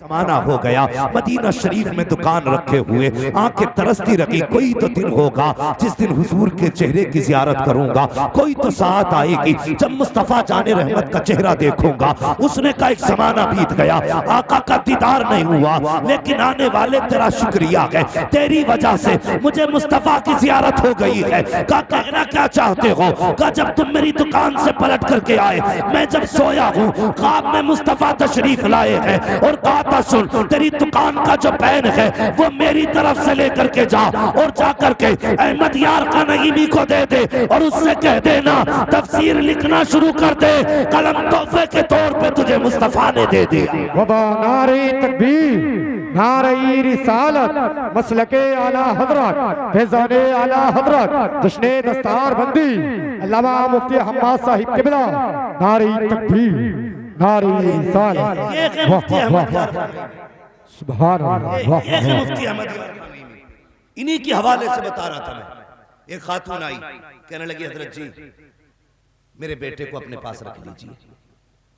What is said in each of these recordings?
समाना हो गया। मदीना शरीफ में दुकान रखे हुए आंखें तरसती रही, कोई तो दिन होगा जिस दिन हुजूर के चेहरे की जियारत करूंगा, कोई तो साथ आएगी जब मुस्तफा जाने रहमत का चेहरा देखूंगा। उसने कहा एक जमाना बीत गया, आका का दीदार नहीं हुआ, लेकिन आने वाले तेरा शुक्रिया है, तेरी वजह से मुझे मुस्तफा की जियारत हो गई है। का कहना क्या चाहते हो? का जब तुम मेरी दुकान से पलट करके आए, मैं जब सोया हूँ ख्वाब में मुस्तफा तशरीफ लाए हैं और कहा सुन तेरी दुकान का जो पैन है वो मेरी तरफ से लेकर के जा और जा करके अहमद यार का नईमी को दे दे और उससे कह देना तफसीर लिखना शुरू कर दे, कलम तोहफे के तौर पे तुझे मुस्तफा ने दे दिया। वबा नारे तकबीर, नारे रिसालत, मसलके आला हजरत, फैज़ाने आला हजरत, जश्ने दस्तार बंदी अल्लामा मुफ्ती हम्माद साहिब किबला, नारे तकबीर, नारे रिसालत, सुभान अल्लाह। मुफ्ती अहमद इन्हीं के हवाले से बता रहा था मैं। एक खातून आई, कहने लगी हजरत जी मेरे बेटे को अपने पास रख लीजिए।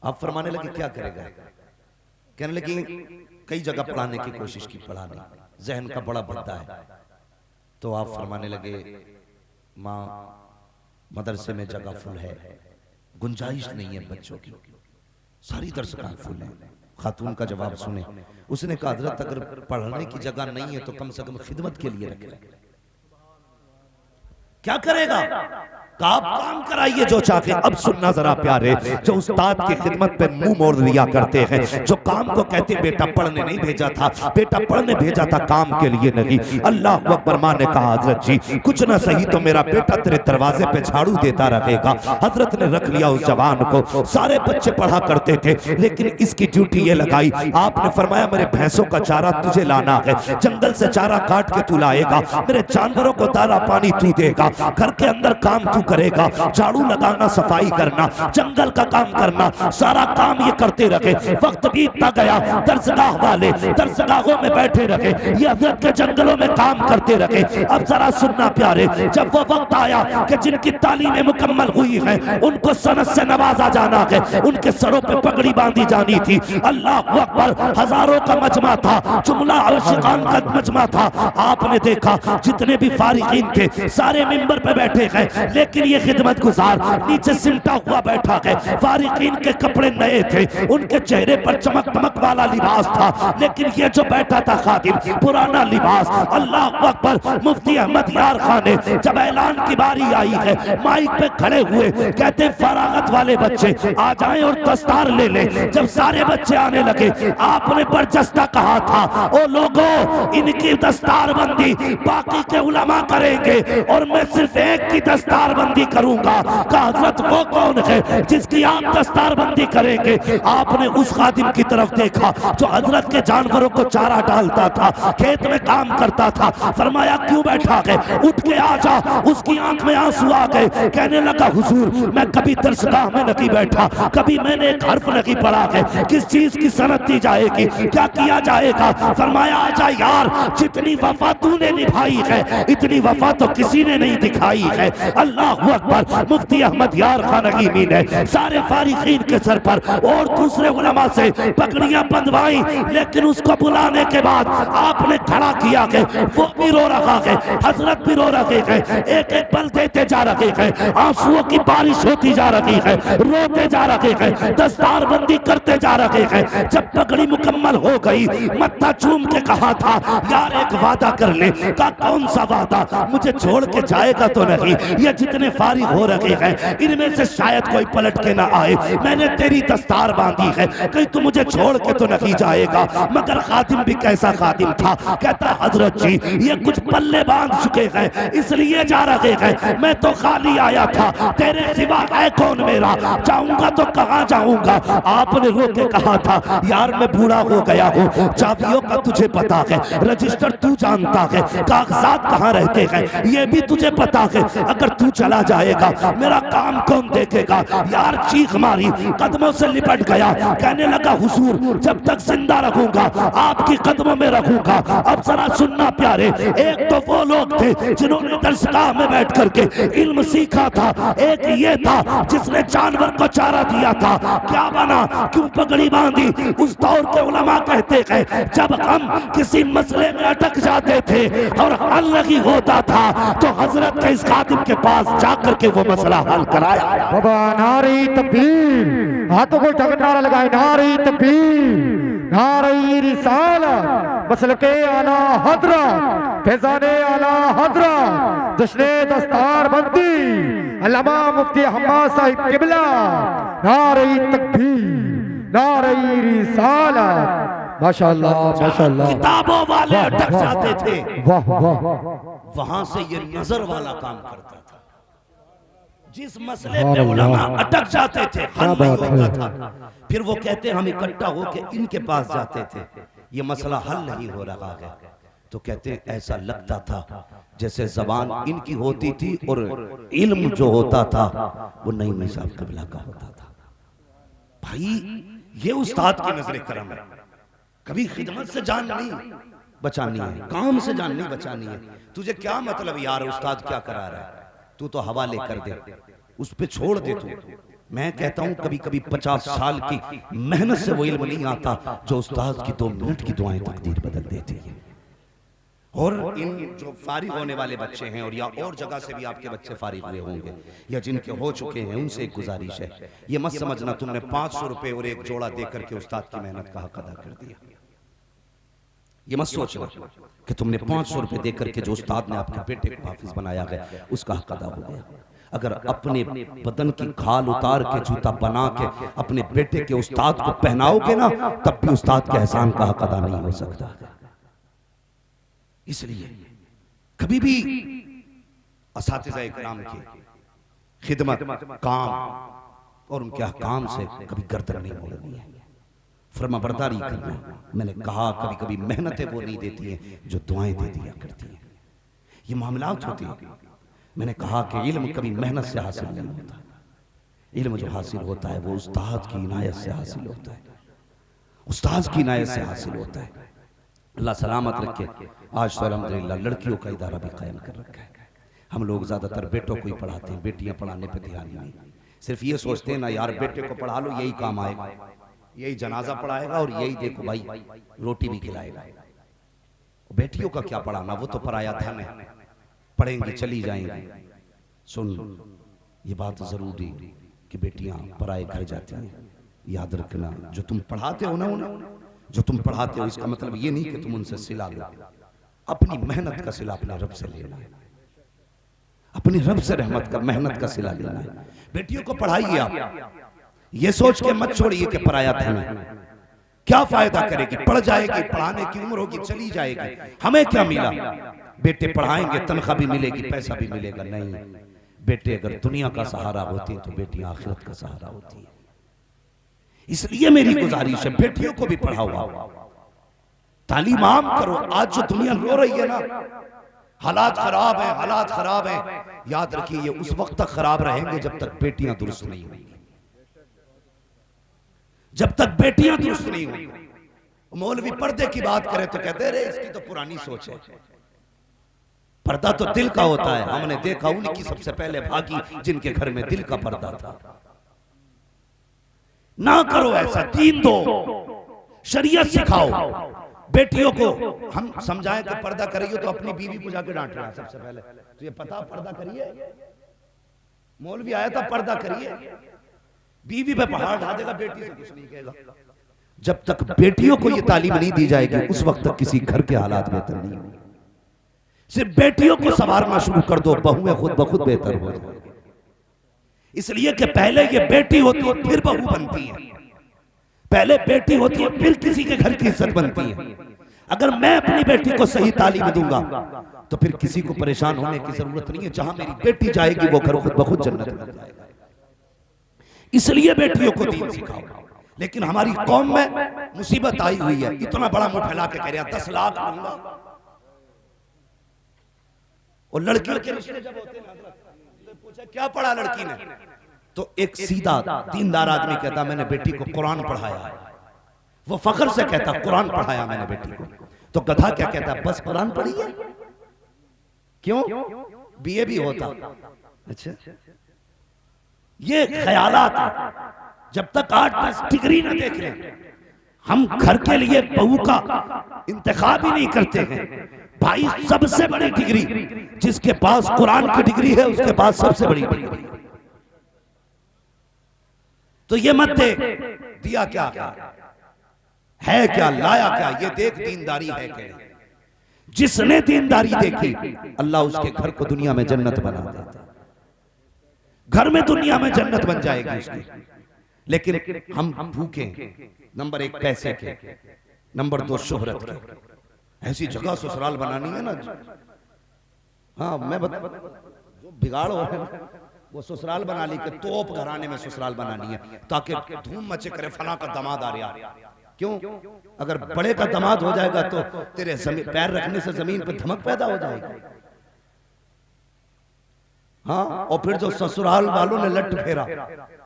आप फरमाने लगे क्या करेगा? कहने लगी कई जगह पढ़ाने की कोशिश की, पढ़ा नहीं, जहन का बड़ा भद्दा है। तो आप फरमाने लगे माँ मदरसे में जगह फुल है, गुंजाइश नहीं है बच्चों की, सारी दरसगाह फुल है। खातून का जवाब सुने, उसने कहा हजरत अगर पढ़ने की जगह नहीं है तो कम से कम खिदमत के लिए रख ले। क्या करेगा? आप काम कराइए जो चाहे। अब सुनना जरा प्यारे, जो उस्ताद की खिदमत पे मुंह मोड़ लिया करते हैं, जो काम को कहते बेटा पढ़ने नहीं भेजा था, बेटा पढ़ने भेजा था काम के लिए नहीं। अल्लाह अकबर। मां ने कहा हजरत जी कुछ ना सही तो मेरा बेटा तेरे दरवाजे पे झाड़ू देता रहेगा। हजरत ने रख लिया उस जवान को। सारे बच्चे पढ़ा करते थे लेकिन इसकी ड्यूटी ये लगाई, आपने फरमाया मेरे भैंसों का चारा तुझे लाना है, जंगल से चारा काट के तू लाएगा, मेरे जानवरों को दाना पानी तू देगा, घर के अंदर काम तू करेगा, झाड़ू लगाना, सफाई करना, जंगल का काम करना, सारा काम ये करते रहे। वक्त बीतता गया, दरसगाह वाले दरसगाहों में बैठे रहे, ये हजरत के जंगलों में काम करते रहे। अब जरा सुनना प्यारे, जब वो वक्त आया कि जिनकी तालीमें मुकम्मल हुई है उनको सनद से नवाजा जाना है, उनके सरों पे पगड़ी बांधी जानी थी। अल्लाह अकबर। हजारों का मजमा था, जुमला आशिकान का मजमा था। आपने देखा जितने भी फारिकीन थे सारे मिंबर पे बैठे हैं, लेकिन ये खिदमत गुजार नीचे सिमटा हुआ बैठा है। फारिकीन के कपड़े नए थे, उनके चेहरे पर चमक दमक वाला लिबास था, लेकिन ये जो बैठा था खादिम पुराना लिबास। अल्लाह अकबर। मुफ्ती अहमद यार खान ने जब ऐलान की बारी आई है माइक पे खड़े हुए, कहते फरागत वाले बच्चे आ जाएं और दस्तार ले लें। जब सारे बच्चे आने लगे आपने बरजस्ता कहा था ओ लोगों इनकी दस्तार बंदी बाकी के उलमा करेंगे और मैं सिर्फ एक की दस्तार बंदी करूंगा। का हजरत वो कौन है जिसकी आप दस्तार बंदी करेंगे? आपने उस खादिम की तरफ देखा जो हजरत के जानवरों को चारा डालता था, खेत में काम करता था। फरमाया क्यों बैठा है, उठ के आ जा। उसकी आंख में आंसू आ गए, कहने लगा हुजूर मैं कभी दरसगाह में नहीं बैठा, कभी मैंने एक हर्फ नहीं पढ़ा है, किस चीज की सनद दी जाएगी, क्या किया जाएगा? फरमाया आजा यार, जितनी वफा तूने निभाई है इतनी वफा तो किसी ने नहीं दिखाई है। अल्लाह अकबर। मुफ्ती अहमद यार खान नईमी ने सारे फारिकीन के सर पर और दूसरे उलमा से पगड़ियां बंधवाई, लेकिन उसको बुलाने के बाद आपने खड़ा किया है, वो भी रो रहा है, हजरत भी रो रहे हैं, एक एक पल देते जा रहे हैं, आंसुओं की बारिश होती जा रही है, रोते जा रहे हैं, दस्तार बंदी करते जा रहे हैं। जब पगड़ी मुकम्मल हो गई मत्था चूम के कहा था यार एक वादा कर ले। का कौन सा वादा? मुझे छोड़ के जाएगा तो नहीं? ये जितने फारिग हो रहे हैं इनमें से शायद कोई पलट के ना आए, मैंने तेरी दस्तार बांधी है, कहीं तू मुझे छोड़ के तो नहीं जाएगा। मगर खादिम भी कैसा खादिम था, कहता हजरत जी ये कुछ पल्ले बांध चुके हैं इसलिए जा रहे हैं, मैं तो खाली आया था, तेरे सिवा है कौन मेरा, जाऊंगा तो कहाँ जाऊंगा? आपने रो के कहा था यार मैं बूढ़ा हो गया हूँ, चाबियों का तुझे पता है, रजिस्टर तू जानता है, कागजात कहाँ रहते हैं ये भी तुझे पता है, अगर तू चला चला जाएगा, मेरा काम कौन देखेगा। यार चीख मारी, कदमों से लिपट गया, कहने लगा हुजूर जब तक जिंदा रहूंगा आपकी कदमों में रहूंगा। अब जरा सुनना प्यारे, एक तो वो लोग थे जिन्होंने दरसगाह में बैठ करके इल्म सीखा था, एक ये था जिसने जानवर को चारा दिया था। क्या बना, क्यों पगड़ी बांधी। उस दौर के उलमा कहते हैं जब हम किसी मसले में अटक जाते थे और हल नहीं होता था तो हजरत के इस खादिम के पास जाकर के वो मसला हल कराया। बाबा नारी तकबीर, हाथों को उठाकर नारा लगाए, नारी तकबीर, नारी रिसालत, मसलके आला हजरत, फैजाने आला हजरत, जश्ने दस्तार बंदी अल्लामा मुफ्ती हम्माद साहिब किबला, नारी तकबीर, नारी रिसालत। माशाअल्लाह माशाअल्लाह। किताबों वाले अटक जाते थे, वाह वाह, वहां से ये नजर वाला काम करता था। जिस मसले पे उलमा अटक जाते थे हल नहीं होता था, फिर वो कहते हम इकट्ठा होके इनके पास जाते थे, ये मसला हल नहीं हो रहा है, तो कहते ऐसा लगता था जैसे जबान इनकी होती थी और इल्म जो होता था वो नईमी साहब कबला का होता था। भाई ये उस्ताद की नजर करम है। कभी खिदमत से जान नहीं बचानी है, काम से जान नहीं बचानी है। तुझे क्या मतलब यार उस्ताद क्या करा रहा है, तू तो हवाले कर दे, उस पे छोड़ दे तू। मैं कहता हूं कभी कभी 50 साल की मेहनत से वो इल्म नहीं आता जो उस्ताद की 2 मिनट की दुआएं तकदीर बदल देती है। और इन जो फारिग होने वाले बच्चे हैं और या और जगह से भी आपके बच्चे फारिग हुए होंगे या जिनके हो चुके हैं, उनसे एक गुजारिश है, ये मत समझना तुमने 500 रुपए और एक जोड़ा देकर के उस्ताद की मेहनत का हक अदा कर दिया। ये मत सोचना कि तुमने 500 रुपए देकर के जो उस्ताद ने आपके बेटे को हाफिज बनाया है उसका हक अदा हो गया। अगर अपने बदन की खाल उतार के जूता बना के अपने बेटे के उस्ताद को पहनाओगे ना, तब भी उस्ताद के एहसान का हक अदा नहीं हो सकता। इसलिए कभी भी असातिज़ा इकराम की खिदमत, काम और उनके अहकाम से कभी गर्दन नहीं मोड़नी है, फर्माबरदारी करना। मैंने कहा कभी कभी मेहनतें वो नहीं देती हैं जो दुआएं दे दिया करती हैं, ये मामलात होती हैं। मैंने कहा कि इल्म कभी मेहनत से हासिल नहीं होता, इल्म जो हासिल होता है वो उस्ताद की इनायत से हासिल होता है, उस्ताद की इनायत से हासिल होता है। अल्लाह सलामत रखे। आज तो अल्हम्दुलिल्लाह लड़कियों का इदारा भी कायम कर रखा है। हम लोग ज्यादातर बेटों को ही पढ़ाते हैं, बेटियां पढ़ाने पे ध्यान नहीं। सिर्फ ये सोचते हैं ना यार बेटे को पढ़ा लो यही काम आएगा, यही जनाजा पढ़ाएगा और यही देखो भाई रोटी भी खिलाएगा। बेटियों का क्या पढ़ाना, वो तो पराया धन है, पढ़ेंगी चली जाएंगी। सुन ये बात जरूरी कि बेटियां पराए घर जाती हैं, याद रखना। जो तुम पढ़ाते हो ना उन्हें, जो तुम पढ़ाते हो इसका मतलब ये नहीं कि तुम उनसे सिला लो, अपनी मेहनत का सिला अपने रब से लेना है, अपनी रब से रहमत का मेहनत का सिला लेना है। बेटियों को पढ़ाइए आप, ये सोच के मत छोड़िए कि पराया धन है, क्या फायदा करेगी, पढ़ जाएगी, पढ़ाने की उम्र होगी चली जाएगी, हमें क्या मिला। बेटे पढ़ाएंगे तनख्वाह भी मिलेगी, पैसा भी मिलेगा। नहीं, बेटे अगर दुनिया का सहारा होती तो बेटियां आखिरत का सहारा होती है। इसलिए मेरी गुजारिश है बेटियों को भी पढ़ाओ, तालीम आम करो। आज जो दुनिया रो रही है ना, हालात खराब हैं, हालात खराब हैं, याद रखिए ये उस वक्त तक खराब रहेंगे जब तक बेटियां दुरुस्त नहीं होंगी, जब तक बेटियां दुरुस्त नहीं होंगी। मौलवी पर्दे की बात करे तो कहते हैं इसकी तो पुरानी सोच है। पर्दा तो दिल का होता है, हमने देखा उनकी सबसे पहले भागी जिनके घर में दिल का पर्दा था। ना करो ऐसा, दीन दो, शरीयत सिखाओ बेटियों को। हम समझाएं कि पर्दा करिए तो अपनी बीवी को जाके डांट रहा है सबसे पहले, तो ये पता पर्दा करिए, मौलवी आया था पर्दा करिए, बीवी पे पहाड़ ढा देगा, बेटी से कुछ नहीं कहेगा। जब तक बेटियों को ये तालीम नहीं दी जाएगी उस वक्त तक किसी घर के हालात बेहतर नहीं होंगे। सिर्फ बेटियों को संवारना शुरू कर दो, बहुएं खुद ब खुद बेहतर हो जाएंगी। इसलिए कि पहले ये बेटी होती है फिर बहू बनती है, पहले बेटी होती है फिर किसी के घर की इज्जत बनती है। अगर मैं अपनी बेटी को सही तालीम दूंगा तो फिर किसी को परेशान होने की जरूरत नहीं है। जहां मेरी बेटी जाएगी वो घर खुद ब खुद जन्नत बन जाएगा। इसलिए बेटियों को दीन सिखाओ। लेकिन हमारी कौम में मुसीबत आई हुई है, इतना बड़ा मुंह फैला के कह रहा 10 लाख दूंगा। और लड़कियों के रिश्ते जब होते हैं पूछा क्या पढ़ा लड़की ने, तो एक सीधा दीनदार आदमी कहता मैंने बेटी को कुरान पढ़ाया है। वो फख्र से कहता कुरान पढ़ाया मैंने बेटी को। तो गधा क्या कहता बस कुरान पढ़ी है, क्यों बीए भी होता। अच्छा, ये ख्यालात जब तक 8-10 डिग्री ना देख लें, हम घर के लिए बहू का इंतखाब ही नहीं करते हैं। भाई सबसे बड़ी डिग्री जिसके पास कुरान की डिग्री है उसके पास सबसे बड़ी डिग्री। तो ये मत दे दिया क्या है, क्या लाया क्या, ये देख दीनदारी है क्या। जिसने दीनदारी देखी अल्लाह उसके घर को दुनिया में जन्नत बना देता, घर में दुनिया में जन्नत बन जाएगी उसकी। लेकिन हम भूखे, नंबर 1 पैसे के, नंबर 2 शोहरत के। ऐसी जगह ससुराल बनानी है ना। हाँ मैं जो बिगाड़ हो वो ससुराल बना ली कि तोप घराने में ससुराल बनानी है ताकि धूम मचे करे फला का दामाद आ रहा। क्यों, अगर बड़े का दामाद हो जाएगा तो तेरे पैर रखने से जमीन पर धमक पैदा हो जाएगी। हाँ, और फिर जो ससुराल वालों ने लट फेरा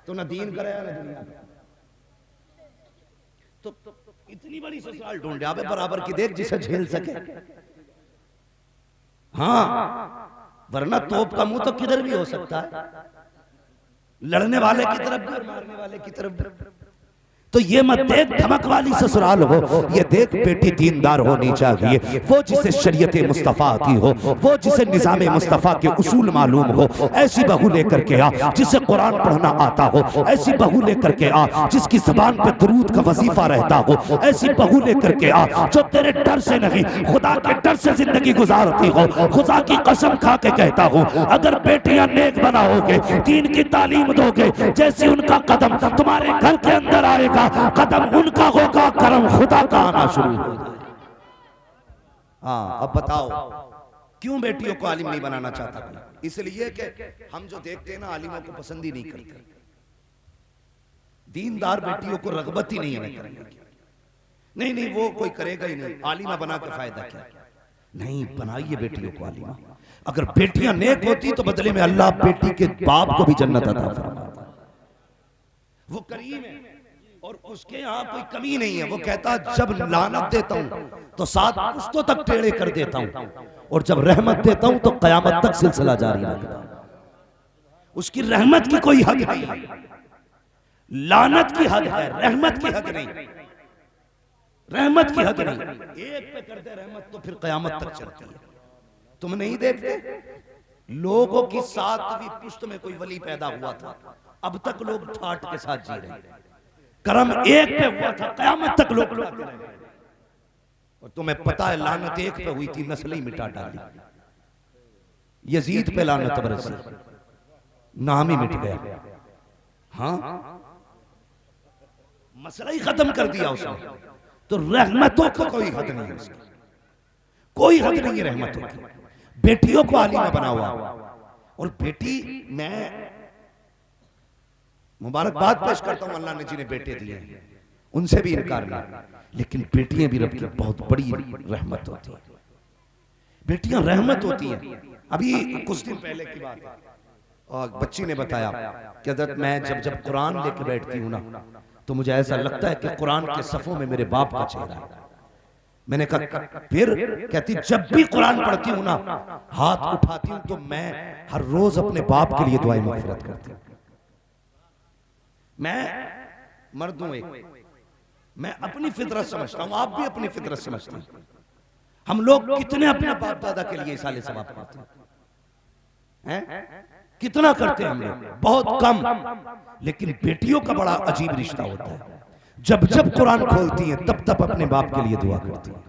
तो ना दीन कराया ना दुनिया। तो इतनी बड़ी ससुराल ढूंढ जावे बराबर की, देख जिसे झेल सके। हाँ, वरना तोप का मुंह तो किधर भी हो सकता है, लड़ने वाले की तरफ भी और मारने वाले की तरफ भी। तो ये मत देख धमक वाली ससुराल हो, ये देख बेटी दीनदार होनी चाहिए, वो जिसे शरीयत मुस्तफा की हो, वो जिसे निजाम मुस्तफा के उसूल मालूम हो। ऐसी बहू लेकर के आ जिसे कुरान पढ़ना आता हो, ऐसी बहू लेकर के आ जिसकी जबान पे दुरूद का वजीफा रहता हो, ऐसी बहू लेकर के आ जो तेरे डर से नहीं खुदा के डर से जिंदगी गुजारती हो। खुदा की कसम खा के कहता हूँ, अगर बेटियां नेक बनाओगे, दीन की तालीम दोगे, जैसे उनका कदम तुम्हारे घर के अंदर आएगा कदम उनका होगा, करम खुदा का आना शुरू हो जाए। हाँ, अब बताओ क्यों बेटियों को आलिम नहीं बनाना चाहता कोई? इसलिए कि हम जो देखते हैं ना आलिमों को पसंद ही नहीं करते। दीनदार बेटियों को रगबत ही नहीं है करने की। नहीं नहीं, वो कोई करेगा ही नहीं, आलिमा बना के फायदा क्या। नहीं, बनाइए बेटियों को आलिमा। अगर बेटियां नेक होती तो बदले में अल्लाह बेटी के बाप को भी जन्नत अता फरमाता। वो करीम है और उसके यहाँ कोई कमी नहीं है। वो कहता जब लानत देता हूं तो 7 पुश्तों तक टेढ़े कर देता हूं, और जब रहमत देता हूं तो कयामत तक सिलसिला जारी रखता हूं। उसकी रहमत की कोई हद नहीं है, लानत की हद है, रहमत की हद नहीं। रहमत की हद नहीं, एक पे कर दे रहमत तो फिर कयामत तक चलती है। तुम नहीं देखते लोगों की 7वीं पुश्त में कोई वली पैदा हुआ था, अब तक लोग ठाट के साथ जी रहे हैं। करम एक पे हुआ था, कयामत तक लोग खाते रहे। और तुम्हें पता है लानत एक पे हुई थी, नस्ल ही मिटा डाली। यजीद पे लानत बरसी, नाम ही मिट गया। हाँ, मसला ही खत्म कर दिया उसने। तो रहमतों को कोई हद नहीं है, उसकी कोई हद नहीं है रहमतों की। बेटियों को आलिमा बना हुआ, और बेटी मैं मुबारकबाद पेश करता हूं अल्लाह ने जिन्हें बेटे दिए हैं, उनसे भी इनकार नहीं। लेकिन बेटियां भी रब की बहुत बड़ी रहमत होती है। बेटियां रहमत होती हैं। अभी कुछ दिन पहले की बात है, और बच्ची ने बताया कि हज़रत मैं जब कुरान लेके बैठती हूँ ना तो मुझे ऐसा लगता है कि कुरान के सफ़ों में मेरे बाप का चेहरा है। मैंने कहा फिर? कहती जब भी कुरान पढ़ती हूँ ना, हाथ उठाती हूँ तो मैं हर रोज अपने बाप के लिए दुआएं मग़फ़िरत करती हूँ। मैं मर्द हूं एक, मैं अपनी फितरत समझता हूं, आप भी अपनी फितरत समझते हैं। हम लोग कितने अपने बाप दादा के लिए साले सवाब करते हैं? कितना करते हैं हम लोग? बहुत कम। लेकिन बेटियों का बड़ा अजीब रिश्ता होता है। जब जब कुरान खोलती हैं तब तब अपने बाप के लिए दुआ करती हैं।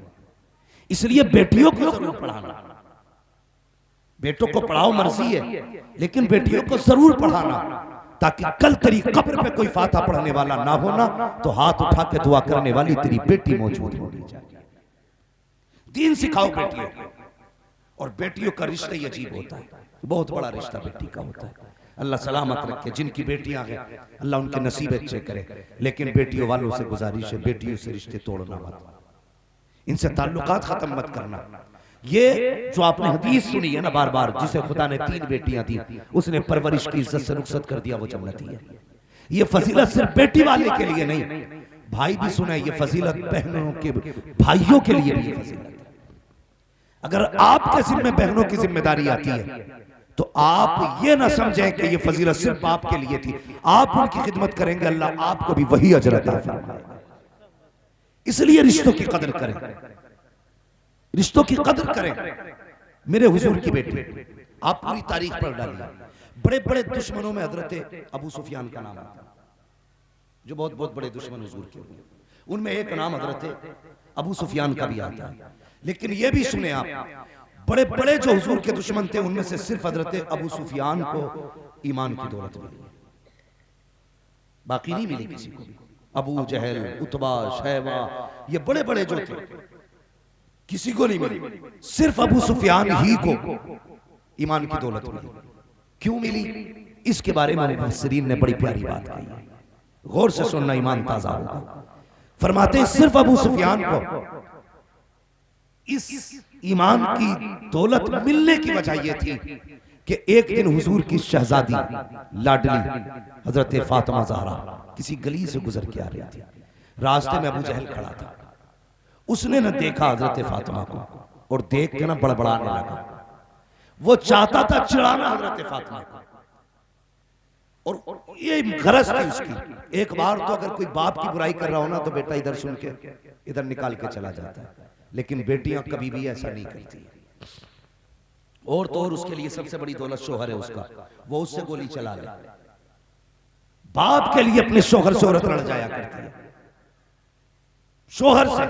इसलिए बेटियों को जरूर पढ़ाना। बेटों को पढ़ाओ मर्जी है, लेकिन बेटियों को जरूर पढ़ाना, ताकि कल तेरी कब्र पे कोई फाता पढ़ने वाला ना होना तो हाथ उठा के दुआ करने वाली तेरी बेटी मौजूद होनी चाहिए। दीन सिखाओ बेटियों को। और बेटियों का रिश्ता ही अजीब होता है, बहुत बड़ा रिश्ता बेटी का होता है। अल्लाह सलामत रखे जिनकी बेटियां हैं, अल्लाह उनके नसीब अच्छे करे। लेकिन बेटियों वालों से गुजारिश है, बेटियों से रिश्ते तोड़ना मत, इनसे ताल्लुकात खत्म मत करना। ये जो आपने हदीस सुनी है ना बार बार, जिसे खुदा ने 3 बेटियां दी, उसने परवरिश की इज्जत से रुखसत कर दिया, वो जन्नती है। ये फजीलत सिर्फ बेटी वाले के लिए नहीं, भाई भी सुने, ये फजीलत बहनों के भाइयों के लिए भी फजीलत है। अगर आपके जिम्मे बहनों की जिम्मेदारी आती है तो आप ये ना समझें कि ये फजीलत सिर्फ आपके लिए थी। आप उनकी खिदमत करेंगे, अल्लाह आपको भी वही अजर अता फरमाएगा। इसलिए रिश्तों की कदर करें, रिश्तों की कदर करें। मेरे हुजूर की बेटी, आप पूरी तारीख पढ़ डालिए, बड़े बड़े दुश्मनों में हजरत अबू सुफियान का नाम आता है, जो बहुत बहुत बड़े दुश्मन हुजूर के हुए, उनमें एक नाम हजरत अबू सुफियान का भी आता है। लेकिन ये भी सुने आप, बड़े बड़े जो हुजूर के दुश्मन थे उनमें से सिर्फ हजरत अबू सुफियान को ईमान की दौलत मिली, बाकी नहीं मिली किसी को भी। अबू जहल, उतबा, शैबा, ये बड़े बड़े जो थे किसी को नहीं मिली, सिर्फ अबू सुफियान ही को ईमान की दौलत मिली। क्यों मिली? इसके बारे में मुफस्सिरीन ने बड़ी प्यारी बात कही है, गौर से सुनना, ईमान ताजा होगा। फरमाते हैं सिर्फ अबू सुफियान को इस ईमान की दौलत मिलने की वजह यह थी कि एक दिन हुजूर की शहजादी लाडली हजरत फातिमा ज़हरा किसी गली से गुजर के आ रही थी। रास्ते में अबू जहल खड़ा था, उसने न देखा हजरत फातिमा को और देख के ना बड़बड़ाने लगा। वो चाहता था चिढ़ाना हजरत फातिमा को, और ये गरज थी उसकी। एक बार तो अगर कोई बाप की बुराई कर रहा हो ना तो बेटा इधर सुन के इधर निकाल के चला जाता है, लेकिन बेटियां कभी भी ऐसा नहीं करती। और तो और उसके लिए सबसे बड़ी दौलत शोहर है उसका, वो उससे गोली चला ले। बाप के लिए अपने शोहर से औरत लड़ जाया करती है, शोहर से।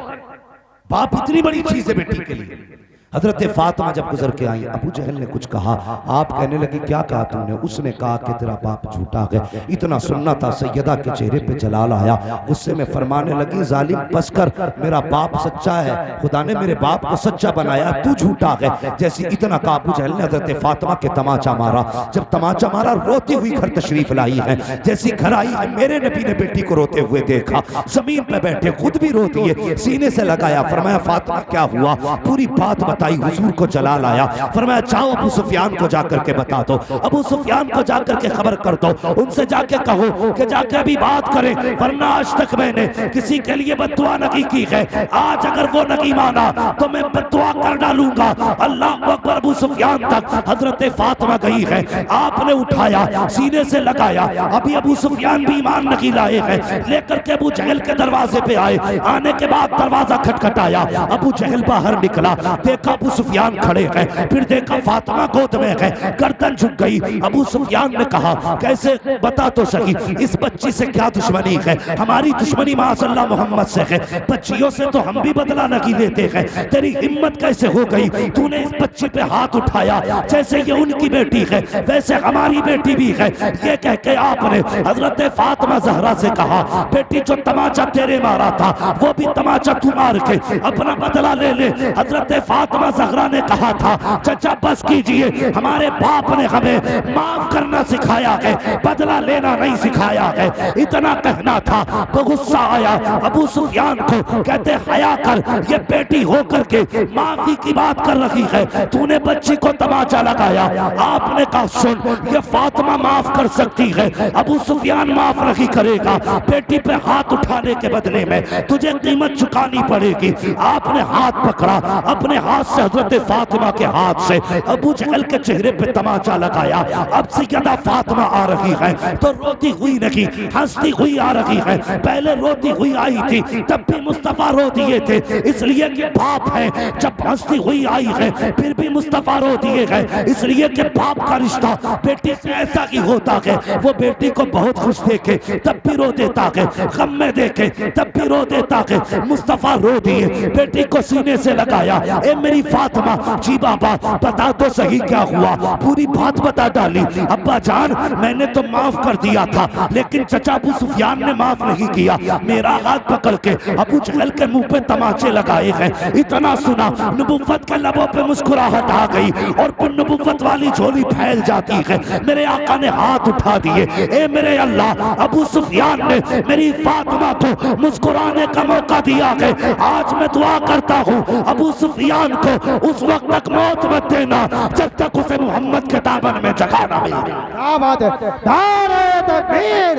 बाप इतनी बड़ी चीज है बेटी के लिए। हजरत फातिमा जब गुजर के आई, अबू जहल ने कुछ कहा, आप कहने लगी क्या कहा तूने? उसने कहा कि तेरा बाप झूठा है। इतना सुनना था, सैयदा के चेहरे पे जलाल आया, गुस्से में फरमाने लगी, जालिम बस कर, मेरा बाप सच्चा है, खुदा ने मेरे बाप को सच्चा बनाया, तू झूठा है। जैसे इतना कहा, अबू जहल ने हजरत फातिमा के तमाचा मारा। जब तमाचा मारा, रोती हुई घर तशरीफ लाई है। जैसी घर आई है, मेरे नबी ने बेटी को रोते हुए देखा, जमीन पे बैठे खुद भी रोती है, सीने से लगाया, फरमाया फातिमा क्या हुआ? पूरी बात बताई, हुजूर को जलाल आया। फरमाया जाओ अबू सुफियान को जाकर के बता दो, अबू सुफियान को जाकर के खबर कर दो, उनसे जाके कहो कि जाके अभी बात करें, वरना आज तक मैंने किसी के लिए बद्दुआ नहीं की है। आज अगर वो नहीं माना तो मैं बद्दुआ कर डालूंगा। अल्लाह अकबर। अबू सुफियान तक हजरत फातिमा गई है, आपने उठाया, सीने से लगाया। अभी अबू सुफियान भी ईमान नहीं लाए हैं, लेकर के अबू जहल के दरवाजे पे आए। आने के बाद दरवाजा खटखटाया, अबू जहल बाहर निकला, देखा अबू सुफियान खड़े हैं, फिर देखा फातिमा गोद में है, गर्दन झुक गई। अबू सुफियान ने कहा कैसे, बता तो सही इस बच्ची से क्या दुश्मनी है? हमारी दुश्मनी माशअल्लाह मोहम्मद से है, बच्चियों से तो हम भी बदला नहीं लेते हैं, तेरी हिम्मत कैसे हो गई? तूने इस बच्ची पे हाथ उठाया, जैसे ये उनकी बेटी है वैसे हमारी बेटी भी है। ये कह के आपने हजरत फातिमा ज़हरा से कहा, बेटी जो तमाचा तेरे मारा था वो भी तमाचा तू मार के अपना बदला ले ले। हजरत फातिमा ज़हरा ने कहा था, चचा बस कीजिए, हमारे बाप ने हमें माफ करना सिखाया है, बदला लेना नहीं सिखाया है। इतना कहना था तो गुस्सा आया अबू सुफियान को, कहते हया कर, ये बेटी होकर के माफी की बात कर रही है, तूने बच्ची को तमाचा लगाया। आपने कहा सुन, ये फातिमा माफ कर सकती है, अबू सुफियान माफ नहीं करेगा। बेटी पे हाथ उठाने के बदले में तुझे कीमत चुकानी पड़ेगी। आपने हाथ पकड़ा, अपने हाथ से हजरत फातिमा के हाथ से अबू जहल के चेहरे पे तमाचा लगाया। अब सैयदा फातिमा आ रही है तो रोती हुई नहीं, हंसती हुई आ रही है। पहले रोती हुई आई थी तब भी मुस्तफा रो दिए थे, इसलिए कि बाप है। जब हंसती हुई आई है फिर भी मुस्तफा रो दिए हैं, इसलिए कि बाप का रिश्ता बेटी से ऐसा ही होता है। वो बेटी को बहुत खुश देखे तब भी रो देता है, गम में देखे तब भी रो देता है। मुस्तफा रो दिए, बेटी को सीने से लगाया, ए मेरी फातिमा, जी बाबा बता तो सही क्या हुआ? पूरी बात बता डाली। अब्बा जान मैंने तो माफ कर दिया था, लेकिन चचा अबू सुफियान ने माफ नहीं किया, मेरा हाथ पकड़ के अबू जहल के मुंह पे तमाचे लगाए हैं। इतना सुना नबुव्वत के लबों पे मुस्कुराहट आ गई और फिर नबुव्वत वाली झोली फैल जाती है। मेरे आका ने हाथ उठा दिए, ए मेरे अल्लाह, अबू सुफियान ने मेरी फातिमा को मुस्कुराने का मौका दिया है। आज मैं दुआ करता हूँ अबू सुफियान को उस वक्त तक मौत मत देना जब तक उसे मोहम्मद के दामन में जगह ना मिले। क्या बात है। नारे तकबीर,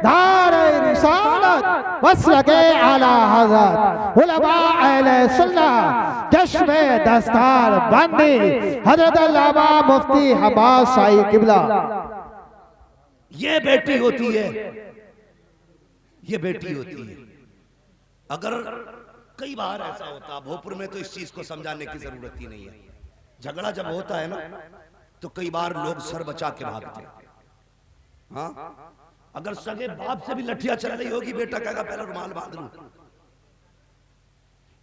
नारे रिसालत, मसलके आला हज़रत, उलमा अहले सुन्नत, चश्मे दस्तार बंदी हज़रत अल्लामा मुफ्ती हम्माद शाही किबला। ये बेटी होती है, ये बेटी होती है। अगर कई बार ऐसा होता, भोपुर में तो इस चीज को समझाने की जरूरत ही नहीं है, झगड़ा जब होता है ना तो कई बार लोग सर बचा के भागते हैं। हाँ, अगर सगे बाप से भी लठिया चल रही होगी, बेटा कहेगा पहले रुमाल बांध लूं।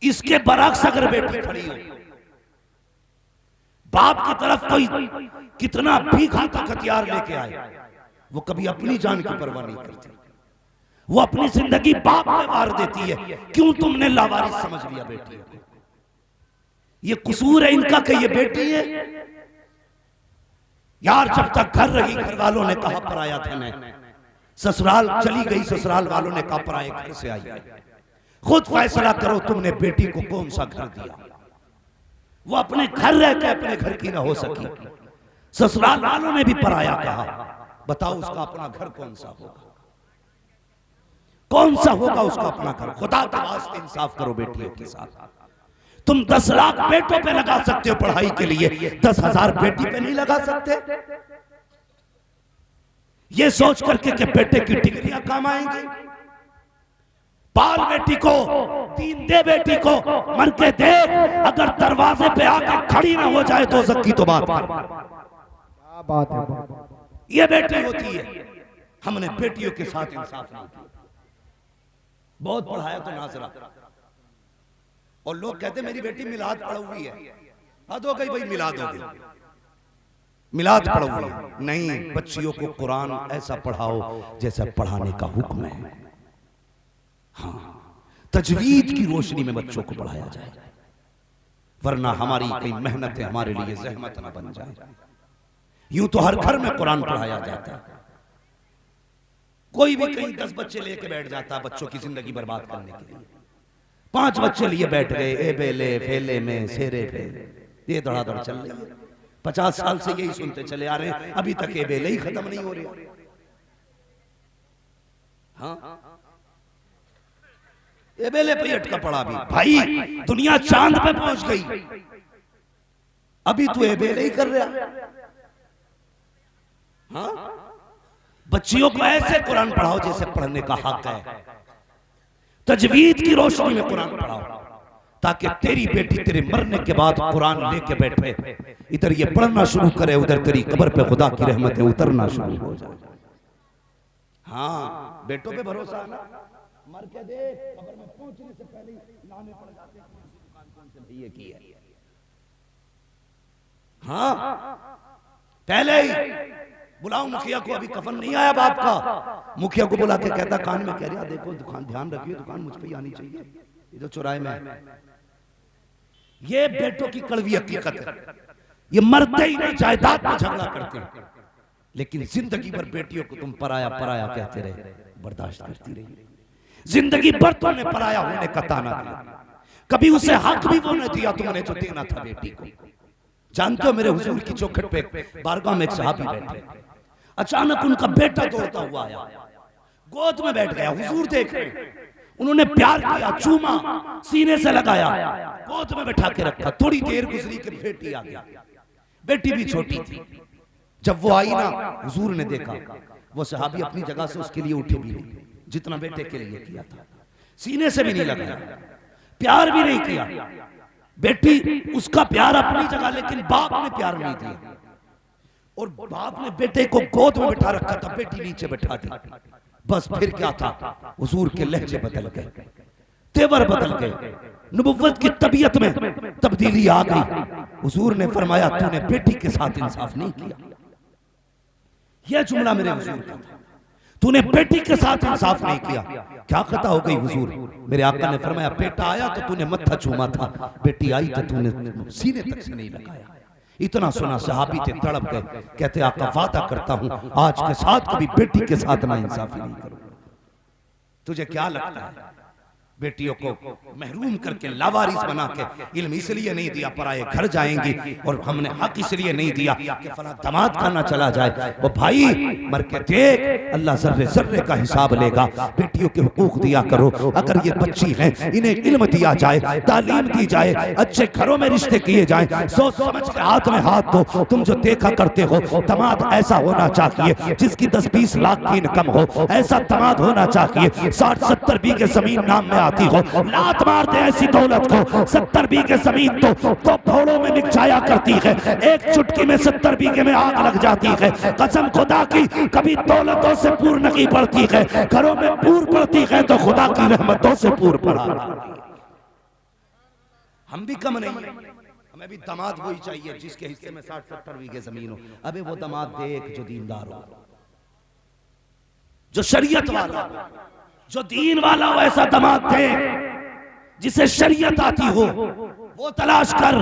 इसके बरक्स अगर बेटी खड़ी हो, बाप की तरफ कोई कितना भी घातक हथियार लेके आए, वो कभी अपनी जान की परवाह नहीं करती, वो अपनी जिंदगी बाप पे वार देती है। क्यों तुमने लावारिस समझ लिया बेटी को? ये कसूर है इनका कि ये बेटी है। यार जब तक घर रही, घर वालों ने कहा पराया धन है, ससुराल चली गई, ससुराल वालों ने कहा पराए घर से आई है। खुद फैसला करो तुमने बेटी को कौन सा घर दिया। वो अपने घर रह के अपने घर की ना हो सकी, ससुराल वालों ने भी पराया कहा। बताओ उसका अपना घर कौन सा होगा? कौन सा होगा उसका अपना घर? खुदा के वास्ते इंसाफ करो बेटियों के साथ। तुम 10 लाख बेटों पे लगा सकते हो पढ़ाई के लिए, 10,000 बेटी पे नहीं लगा सकते। ये सोच करके कि बेटे की डिग्रियां काम आएंगी। पाल बेटी को, दीन दे बेटी को, मर के देख, अगर दरवाजे पे आके खड़ी ना हो जाए तो दोज़ख की तो बात कर। क्या बात है। ये बेटी होती है। हमने बेटियों के साथ इंसाफ नहीं किया। बहुत पढ़ाया तो नाजरा, और लोग कहते मेरी बेटी मिलाद पढ़ी हुई है। हद हो गई भाई, मिलाद हो गई, मिलाद पढ़ी हुई है। नहीं, बच्चियों को कुरान ऐसा पढ़ाओ जैसा पढ़ाने का हुक्म है। हाँ, तजवीद की रोशनी में बच्चों को पढ़ाया जाए, वरना हमारी कई मेहनतें हमारे लिए जहमत न बन जाए। यूं तो हर घर में कुरान पढ़ाया जाता है, कोई भी कहीं 10 बच्चे लेके बैठ जाता है बच्चों की जिंदगी बर्बाद करने के लिए। 5 बच्चे लिए बैठ गए, ए बेले फेले में सेरे फेले, ये धड़ाधड़ चल रही है। 50 साल से यही सुनते चले आ रहे हैं, अभी तक ए बेले ही खत्म नहीं हो रहे। हाँ, ए बेले पे अटका पड़ा भी। भाई दुनिया चांद पे पहुंच गई, अभी तू ए बेले ही कर रहा। हाँ, बच्चियों को ऐसे कुरान पढ़ाओ जैसे पढ़ने का हक है। तजवीद की रोशनी में कुरान पढ़ाओ, ताकि तेरी बेटी तेरे मरने के बाद कुरान लेके बैठे, इधर ये पढ़ना शुरू करे, उधर तेरी कब्र पे खुदा की रहमतें उतरना शुरू हो जाए। हाँ, बेटों पे भरोसा ना, मर के देख, कब्र में पहुंचने से पहले ही लाने पड़ जाते हैं दुकान कौन से भैया की है। हाँ, पहले ही बुलाओ मुखिया को, अभी कफन नहीं आया बाप का। मुखिया को बुला के कहता कान में, कह रहा देखो दुकान, ध्यान रखिए दुकान मुझ पे ही आनी चाहिए, ये जो चौराहे में है। ये बेटों की कड़वी हकीकत है। ये मरते ही नहीं, जायदाद पे झगड़ा करते हैं, लेकिन जिंदगी भर बेटियों को तुम पराया पराया कहते रहे, बर्दाश्त करती रही। जिंदगी भर तुमने पराया होने का ताना दिया, कभी उसे हक भी वो नहीं दिया तुमने जो देना था बेटी को। जानते हो, मेरे हुजूर की चौखट पे बारगाह में एक सहाबी बैठे, अचानक उनका बेटा दौड़ता हुआ आया, गोद में बैठ गया। हुजूर देख रहे, उन्होंने प्यार किया, चूमा, सीने से लगाया, गोद में बैठा के रखा। थोड़ी देर गुजरी कि बेटी आ गई। बेटी भी छोटी थी। जब वो आई ना, हुजूर ने देखा वो सहाबी अपनी जगह से उसके लिए उठे भी नहीं, जितना बेटे के लिए किया था। सीने से भी नहीं लगाया, प्यार भी नहीं किया। बेटी उसका प्यार अपनी जगह, लेकिन बाप ने प्यार नहीं दिया। और बाप ने बेटे को गोद में बिठा रखा था, बेटी नीचे बैठा दी। बस फिर क्या था, हुजूर के लहजे बदल गए, तेवर बदल गए, नबुव्वत की तबीयत में तब्दीली आ गई। हुजूर ने फरमाया तूने बेटी के साथ इंसाफ नहीं किया। यह जुमला मेरे हुजूर का था, तूने बेटी के साथ इंसाफ नहीं किया। क्या खता हो गई हुजूर? मेरे आका ने फरमाया बेटा आया तो तूने मत्था चूमा था, बेटी आई तो तूने सीने तक से नहीं लगाया। इतना सुना सहाबी थे, तड़प गए, कहते आका वादा करता हूं आज के साथ कभी बेटी के साथ ना इंसाफी नहीं करूंगा। तुझे क्या लगता है बेटियों को महरूम करके लावारिस बना के इल्म इसलिए नहीं दिया पराए घर जाएंगी, और हमने हक इसलिए नहीं दिया कि फला दामाद खाना चला जाए। वो भाई मर के देख, अल्लाह जर्रे जर्रे का हिसाब लेगा। बेटियों के हुकूक दिया करो। अगर ये बच्ची हैं, इन्हें इल्म दिया जाए, तालीम दी जाए, अच्छे घरों में रिश्ते किए जाए, सोच समझ के हाथ में हाथ दो। तुम जो देखा करते हो दामाद ऐसा होना चाहिए जिसकी 10-20 लाख की इनकम हो, ऐसा दामाद होना चाहिए। 60-70 बीघे जमीन नाम में आती हो, लात मार दे ऐसी दौलत को। 70 बीघे जमीन तो भौड़ों में बिक जाया करती है, एक चुटकी में 70 बीघे में आग लग जाती है। कसम खुदा की कभी दौलतों से पूर नहीं पड़ती है, घरों में पूर पड़ती है तो खुदा की रहमतों से पूर पड़ा। हम भी कम नहीं, हमें भी दामाद वही चाहिए जिसके हिस्से में 60-70 बीघे जमीन हो। अबे वो दामाद देख जो दीनदार हो, जो शरीयत वाला, जो दीन वाला हो, ऐसा दामाद दे जिसे शरीयत आती हो, वो तलाश कर।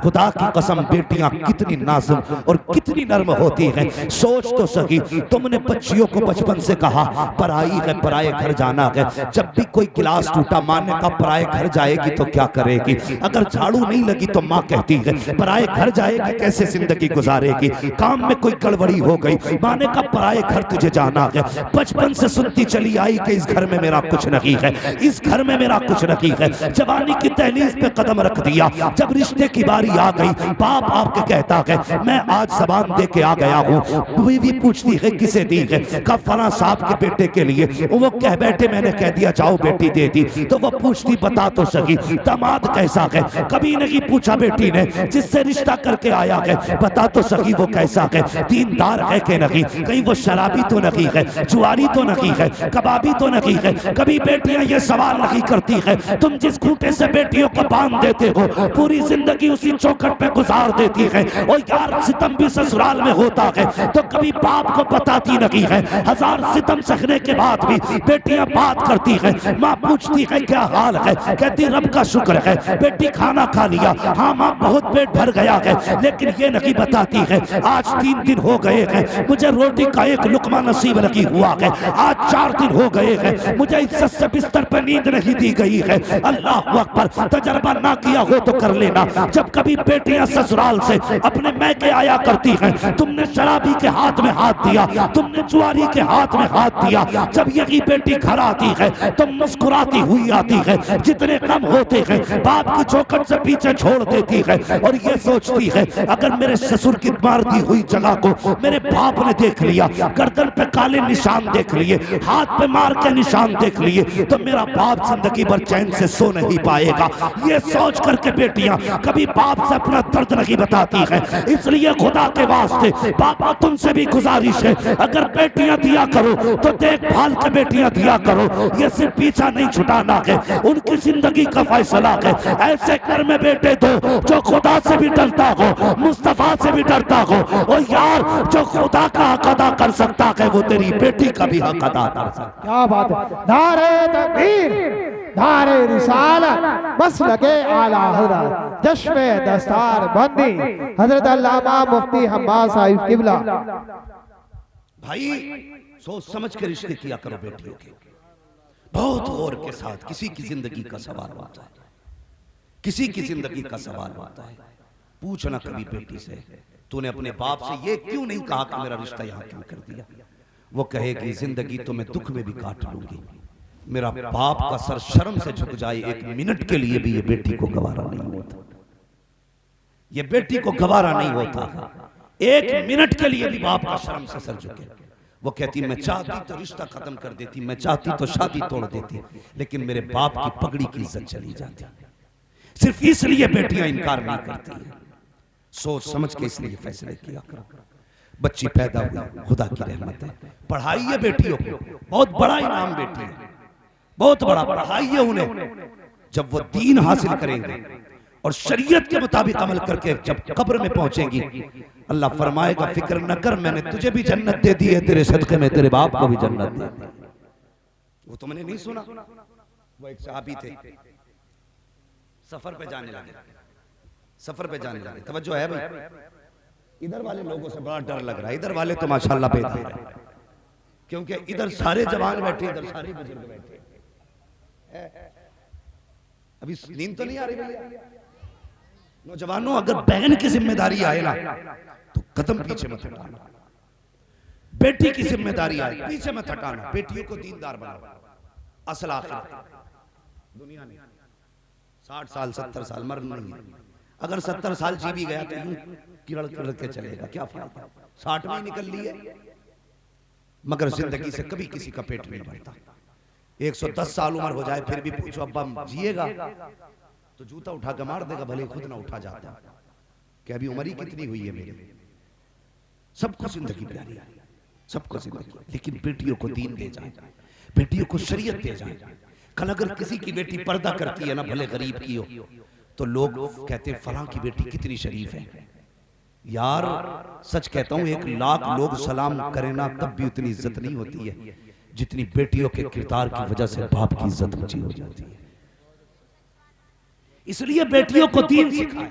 खुदा की कसम बेटियां कितनी नाजुम और कितनी नर्म होती हैं। सोच तो सही, तुमने बच्चियों को बचपन से कहा पराई है, पराए घर जाना है। जब भी कोई गिलास टूटा माँ ने कहा पराए घर जाएगी तो क्या करेगी? अगर झाड़ू नहीं लगी तो माँ कहती है पराए घर जाएगी कैसे जिंदगी गुजारेगी? काम में कोई गड़बड़ी हो गई, माँ ने कहा पराए घर तुझे जाना है। बचपन से सुनती चली आई कि इस घर में मेरा कुछ नहीं है, इस घर में मेरा कुछ नहीं है। जवानी की दहलीज पे कदम रख दिया, जब रिश्ते की बारी आ गई, बाप आपके कहता है मैं आज जबान दे के आ गया हूँ। बीवी पूछती है किसे दी है? कब फला साहब के बेटे के लिए। वो कह बैठे मैंने कह दिया जाओ बेटी दे दी। तो वो पूछती बता तो सही दामाद कैसा है? कभी नहीं पूछा बेटी ने, जिससे रिश्ता करके आया है बता तो सही वो कैसा है, दीनदार है कि नहीं, कहीं वो शराबी तो नहीं है, जुआरी तो नहीं है, कबाबी तो नहीं है। कभी बेटियां ये सवाल नहीं करती है तुम जिस खूंटे से बेटियों को बांध देते हो पूरी जिंदगी उसी चौखट पे गुजार देती है। और यार सितम भी ससुराल में होता है तो कभी बाप को बताती नहीं है। 1000 सितम सहने के बाद भी बेटियां बात करती है, माँ पूछती है क्या हाल है, कहती रब का शुक्र है बेटी खाना खा लिया। हाँ माँ बहुत पेट भर गया है, लेकिन ये नहीं बताती है आज 3 दिन हो गए हैं मुझे रोटी का एक लुकमा नसीब नहीं हुआ है, आज 4 दिन हो गए हैं मुझे इज्जत से बिस्तर पर नींद नहीं दी गई है। अल्लाह अकबर, तजर्बा ना किया हो तो कर लेना। जब कभी बेटियां ससुराल से अपने मैके आया करती हैं, तुमने शराबी के हाथ में हाथ दिया, तुमने जुआरी के हाथ में हाथ दिया। जब यही बेटी घर आती है तो मुस्कुराती हुई आती है, जितने कम होते हैं बाप की चौखट से पीछे छोड़ देती है और ये सोचती है अगर मेरे ससुर की मार दी हुई जगह को मेरे बाप ने देख लिया, गर्दन पे काले निशान देख लिए, हाथ पे मार के निशान देख लिए, तो मेरा बाप जिंदगी भर चैन से सो नहीं पाएगा। ये सोच करके बेटियां कभी बाप से अपना दर्द नहीं बताती है। इसलिए खुदा के वास्ते पापा तुमसे भी गुजारिश है, अगर बेटियां दिया करो तो देखभाल के बेटियां दिया करो। ये सिर्फ पीछा नहीं छुटाना है, उनकी जिंदगी का फैसला है। ऐसे घर में बेटे दो जो खुदा से भी डरता हो, मुस्तफा से भी डरता हो। और यार जो खुदा का हक अदा कर सकता है वो तेरी बेटी का भी हक अदा कर सकता। क्या बात है, नारे तकबीर, नारे रिसालत, मसलके आला हज़रत, चश्मे दस्तार बंदी हजरत अल्लामा मुफ्ती हम्माद साहिब किबला। भाई सोच समझ के रिश्ते किया करो बेटियों के, बहुत गौर के साथ। किसी की जिंदगी का सवाल होता है, किसी की जिंदगी का सवाल होता है। पूछना कभी बेटी से तूने अपने बाप से ये क्यों नहीं कहा कि मेरा रिश्ता यहाँ क्यों कर दिया? वो कहेगी जिंदगी तो मैं दुख में भी काट लूंगी, मेरा बाप का सर शर्म से झुक जाए एक मिनट के लिए भी ये बेटी को गवारा नहीं होता, ये बेटी को गवारा नहीं होता। एक मिनट के लिए भी बाप का शर्म से सर झुके। वो कहती मैं चाहती तो रिश्ता खत्म कर देती, मैं चाहती तो शादी तोड़ देती, लेकिन मेरे बाप की पगड़ी की इज्जत चली जाती। सिर्फ इसलिए बेटियां इनकार नहीं करती हैं। सोच समझ के इसलिए फैसले किया करो। बच्ची पैदा हुई खुदा की रहमत है, पढ़ाइए बेटियों को, बहुत बड़ा इनाम बेटी है, बहुत बड़ा पढ़ाइए उन्हें। जब वो दीन हासिल करेंगे और शरीयत के मुताबिक अमल करके जब कब्र में पहुंचेंगी, अल्लाह फरमाएगा फिक्र न कर मैंने तुझे भी जन्नत दे दी है, तेरे सदके में तेरे बाप को भी जन्नत दे दी। वो तुमने नहीं सुना? वो एक सहाबी थे, सफर पे जाने लगे, सफर पे जाने लगे। तवज्जो है भाई, इधर वाले लोगों से बड़ा डर लग रहा है। इधर वाले तो माशाल्लाह बेदार है, क्योंकि इधर सारे जवान बैठे, इधर सारे बुजुर्ग बैठे। अभी नींद तो नहीं आ रही भैया? नौजवानों, अगर बहन की जिम्मेदारी आए ना तो कदम पीछे मत हटाना। बेटी की जिम्मेदारी आए पीछे मत हटाना। बेटियों को दीनदार बनाओ। असल आखिर दुनिया में 60 साल 70 साल मरना नहीं है। अगर 70 साल जी भी गया तो यूं किरड़ किरड़ के चलेगा, क्या फायदा? 60 में ही निकल लिए, मगर जिंदगी से कभी किसी का पेट नहीं भरता। 110 साल उम्र हो जाए फिर भी पूछो अब्बा जिएगा तो जूता उठा के मार देगा, भले खुद ना उठा जाता कि अभी उम्र ही कितनी हुई है मेरी। सबको जिंदगी प्यारी है, सबको जिंदगी, लेकिन बेटियों को दीन दे जाए, बेटियों को शरीयत दे जाए। कल अगर किसी की बेटी पर्दा करती है ना, भले गरीब की हो, तो लोग कहते हैं फलां की बेटी कितनी शरीफ है। यार सच कहता हूं, 1 लाख लोग सलाम करें ना तब भी उतनी इज्जत नहीं होती है जितनी बेटियों के किरदार की वजह से बाप की इज्जत ऊंची हो जाती है। इसलिए बेटियों को दीन सिखाए।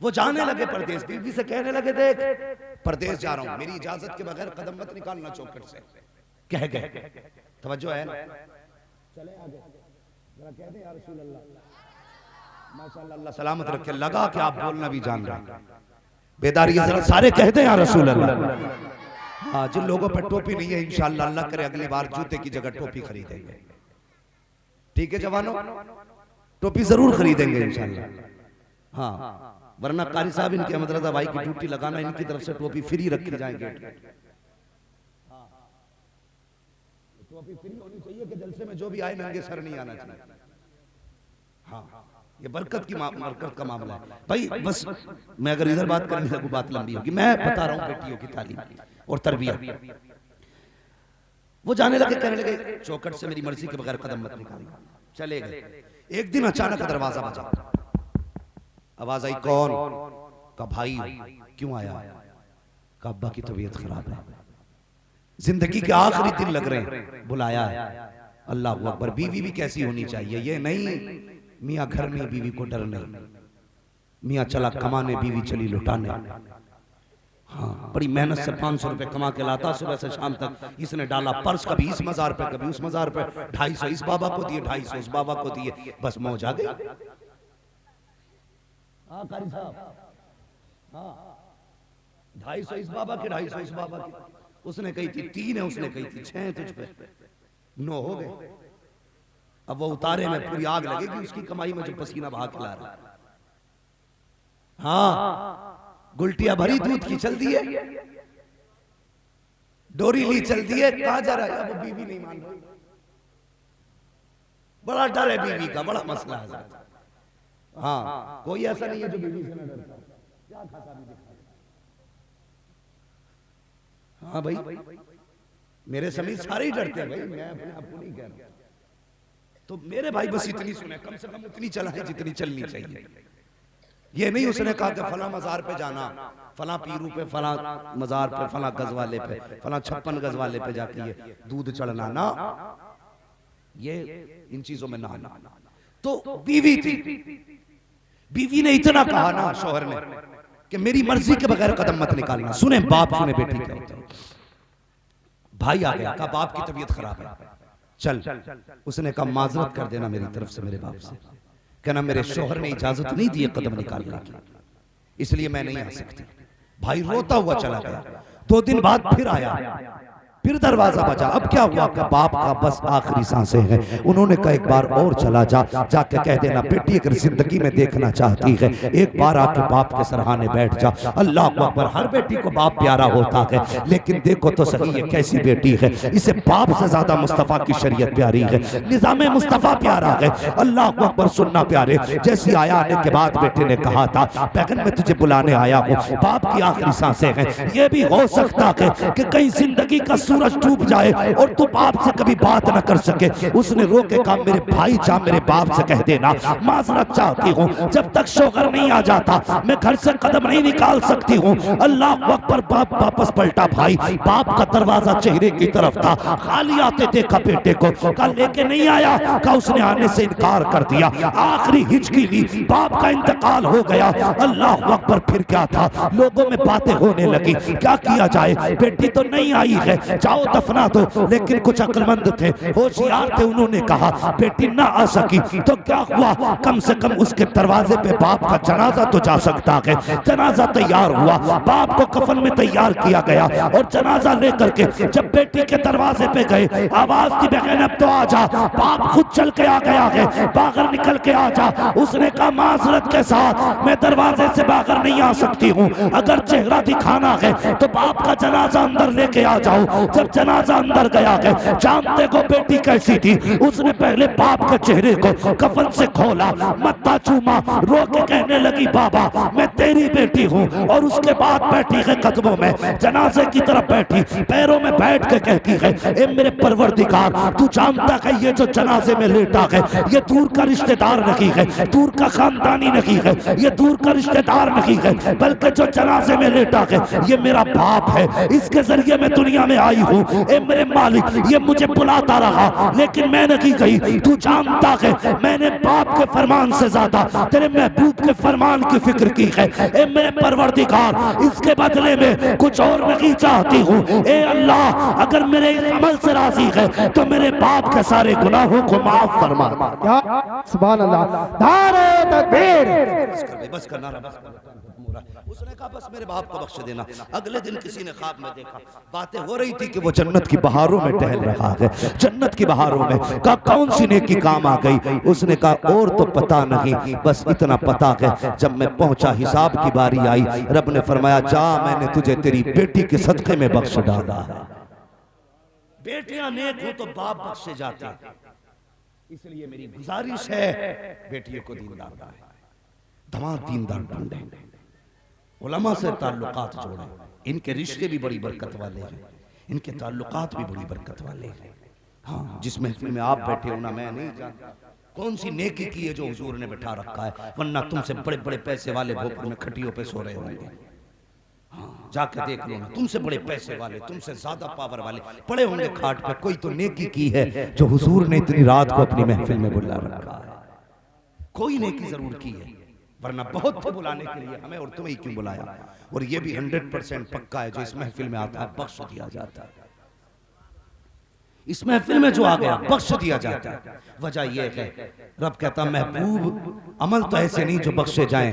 वो जाने लगे परदेश, बीवी से कहने लगे देख परदेश जा रहा हूं, मेरी इजाजत के बगैर कदम मत निकालना चौखट से। कह गए, तवज्जो है ना? चले आगे जरा कह दे या रसूल अल्लाह, माशाअल्लाह, अल्लाह सलामत रखे। लगा कि आप बोलना भी जान रहे हैं, बेदारी जरा सारे कह दे या रसूल अल्लाह। हाँ, जिन लोगों पर टोपी नहीं है इंशाअल्लाह अल्लाह करे अगली बार जूते की जगह टोपी खरीदेंगे। ठीक है जवानों, टोपी जरूर खरीदेंगे इंशाअल्लाह। हाँ, वरना कारी साहब इनके अहमद रजा भाई की ड्यूटी लगाना, इनकी तरफ से टोपी फ्री रखी जाएंगे। टोपी फ्री होनी चाहिए कि जलसे में जो भी आए नंगे सर नहीं आना चाहिए। हाँ, ये बरकत का मामला है भाई। बस मैं अगर इधर बात करने लगूं बात लंबी होगी। मैं बता रहा हूं बेटियों की तालीम और तरबियत। वो जाने लगे, कहने लगे चौखट से मेरी मर्जी के बगैर कदम मत निकालना। चले गए। एक दिन अचानक दरवाजा बजा, आवाज आई, कौन? का भाई। क्यों आया? का अब्बा की तबीयत खराब है, जिंदगी के आखिरी दिन लग रहे हैं, बुलाया है। अल्लाह अकबर। बीवी भी कैसी होनी चाहिए, ये नहीं मियाँ घर में बीवी को डर नहीं, मियाँ चला कमाने बीवी चली लुटाने। हाँ, बड़ी मेहनत से 500 रुपए कमा के लाता सुबह से शाम तक। इसने डाला पर्स, कभी इस मजार पे कभी उस मजार पे, 250 इस बाबा को दिए, 250 उस बाबा को दिए, बस मौज आ गई। हाँ कारी साहब, हाँ 250 इस बाबा के, 250 इस बाबा के। उसने कही थी 3 है, उसने कही थी 6 तुझ पे, 9 हो गए। अब वो उतारे में पूरी आग लगेगी उसकी कमाई में जो पसीना बहा के ला रहा है। हाँ, गुलटिया भरी दूध की चल दी है, डोरी ली चल दी है, कहा जा रहा है? अब बीवी नहीं मान रही, बड़ा डर है बीवी का, बड़ा मसला है। हाँ, कोई ऐसा नहीं है जो बीवी से न डरता। क्या खाता भी दिखा। हाँ भाई, मेरे समीप सारे ही डरते हैं भाई, मैं अपने आप को नहीं कह रहा। तो मेरे भाई बस इतनी सुने, कम से कम उतनी चलाए जितनी चलनी चाहिए। ये नहीं उसने कहा कि फला मजार पे जाना, फला पीरू पे, फला मजार पे, फला गज वाले पे, फला 56 गज वाले पे जाके ये दूध चढ़ना ना, ये इन चीजों में ना आना। तो बीवी थी, बीवी ने इतना कहा ना शौहर ने कि मेरी मर्जी के बगैर कदम मत निकालना। सुने बाप, सुने बेटी क्या होता है। भाई आ गया, कहा बाप की तबीयत खराब है, चल। उसने कहा माजरत कर देना मेरी तरफ से मेरे बाप से, कहना मेरे शौहर ने इजाजत नहीं दी कदम निकालने की, इसलिए मैं नहीं आ सकती। भाई रोता हुआ चला गया। 2 दिन बाद फिर आया, फिर दरवाजा बजा। अब क्या हुआ कि बाप का बस आखिरी सांसें हैं। उन्होंने कहा एक बार और चला जा, जाके कह देना बेटी अगर जिंदगी में देखना चाहती है एक बार आके बाप के सराहने बैठ जा। अल्लाह अकबर। हर बेटी को बाप प्यारा होता है, लेकिन देखो तो सही ये कैसी बेटी है, इसे बाप से ज्यादा मुस्तफा की शरीयत प्यारी है, निजाम मुस्तफा प्यारा है। अल्लाह अकबर। सुनना प्यारे, जैसी आया आने के बाद बेटे ने कहा था बैगन मैं तुझे बुलाने आया हूँ, बाप की आखिरी सांसें हैं, ये भी हो सकता है कि कहीं जिंदगी का सूरज डूब जाए और तू बाप से कभी बात न कर सके। उसने रोके कहा मेरे भाई जा मेरे बाप से कह देना माजरत चाहती हूँ, जब तक शौहर नहीं आ जाता मैं घर से कदम नहीं निकाल सकती हूँ। अल्लाह अकबर। बाप वापस पलटा। भाई बाप का दरवाजा चेहरे की तरफ था, खाली आते देखा बेटे को, कल लेके नहीं आया, कहा उसने आने से इनकार कर दिया। आखिरी हिचकी ली, बाप का इंतकाल हो गया। अल्लाह अकबर। फिर क्या था, लोगों में बातें होने लगी, क्या किया जाए, बेटी तो नहीं आई है, जाओ दफना दो। लेकिन कुछ अक्लमंद थे, होशियार थे, उन्होंने कहा बेटी ना आ सकी तो क्या हुआ, कम से कम उसके दरवाजे पे बाप का जनाजा तो जा सकता है। जनाजा तैयार हुआ, बाप को कफन में तैयार किया गया और जनाजा लेकर के जब बेटी के दरवाजे पे गए, आवाज दी बहन अब तो आ जा। बाप खुद चल के आ गया है, बाहर निकल के आ जा। उसने कहा माजरत के साथ मैं दरवाजे से बाहर नहीं आ सकती हूँ, अगर चेहरा दिखाना है तो बाप का जनाजा अंदर लेके आ जाओ। जब जनाजा अंदर गया है, जानते को बेटी कैसी थी, उसने पहले बाप के चेहरे को कफन से खोला, मत्था चूमा, रो के कहने लगी बाबा मैं तेरी बेटी हूँ। और उसके बाद बैठी है कदमों में, जनाजे की तरफ बैठी, पैरों में बैठ के कहती है ए मेरे परवरदिगार, तू जानता है ये जो जनाजे में लेटा है ये दूर का रिश्तेदार नहीं है, दूर का खानदानी नहीं है, ये दूर का रिश्तेदार नहीं है, बल्कि जो जनाजे में लेटा है ये मेरा बाप है, इसके जरिए मैं दुनिया में आई हूँ। ए मेरे मालिक, ये मुझे बुलाता रहा लेकिन मैं नहीं गई। तू जानता है मैंने बाप के फरमान से ज्यादा तेरे महबूब के फरमान की फिक्र की है। ए मेरे परवरदिगार, इसके बदले में कुछ और नहीं चाहती हूँ। ए अल्लाह, अगर मेरे इस अमल से राजी है तो मेरे बाप के सारे गुनाहों को माफ फरमा। क्या सुभान अल्लाह, नारे तकबीर। बस कर नारा, बस कर। उसने कहा बस मेरे बाप को बख्श देना। अगले दिन किसी ने ख्वाब में देखा, बातें हो रही थी कि वो जन्नत की बहारों में टहल रहा है, जन्नत की बहारों में। कहा कौन सी नेकी काम आ गई? उसने कहा और तो पता नहीं, बस इतना पता है जब मैं पहुंचा हिसाब की बारी आई, रब ने फरमाया जा मैंने तुझे तेरी बेटी के सदके में बख्श डाला है। बेटियां नेक हो तो बाप बख्शे जाते हैं, इसलिए मेरी गुजारिश है बेटियों को दीनदार बनाए, दमाद दीनदार ढूंढे, उलमा से ताल्लुकात जोड़े। इनके रिश्ते भी बड़ी बरकत वाले हैं, इनके ताल्लुकात भी बड़ी बरकत वाले हैं। हाँ, जिस महफिल में आप बैठे हो ना, मैं नहीं जानता कौन सी नेकी की है जो हुजूर ने बैठा रखा है, वरना तुमसे बड़े बड़े पैसे वाले भोपाल में खटियों पे सो रहे होंगे। हाँ, जाके देख लो ना, तुमसे बड़े पैसे वाले, तुमसे ज्यादा पावर वाले पड़े होंगे खाट पे। कोई तो नेकी की है जो हुजूर ने इतनी रात को अपनी महफिल में बुला रखा है। कोई नेकी जरूर की है, वरना बहुत थे बुलाने के लिए, हमें और तुम्हें क्यों बुलाया। और ये भी 100% पक्का है, जो इस महफिल में आता है बख्श दिया जाता है। इस महफिल में जो आ गया बख्श दिया जाता है। वजह यह है, रब कहता महबूब अमल तो ऐसे नहीं जो बख्शे जाएं,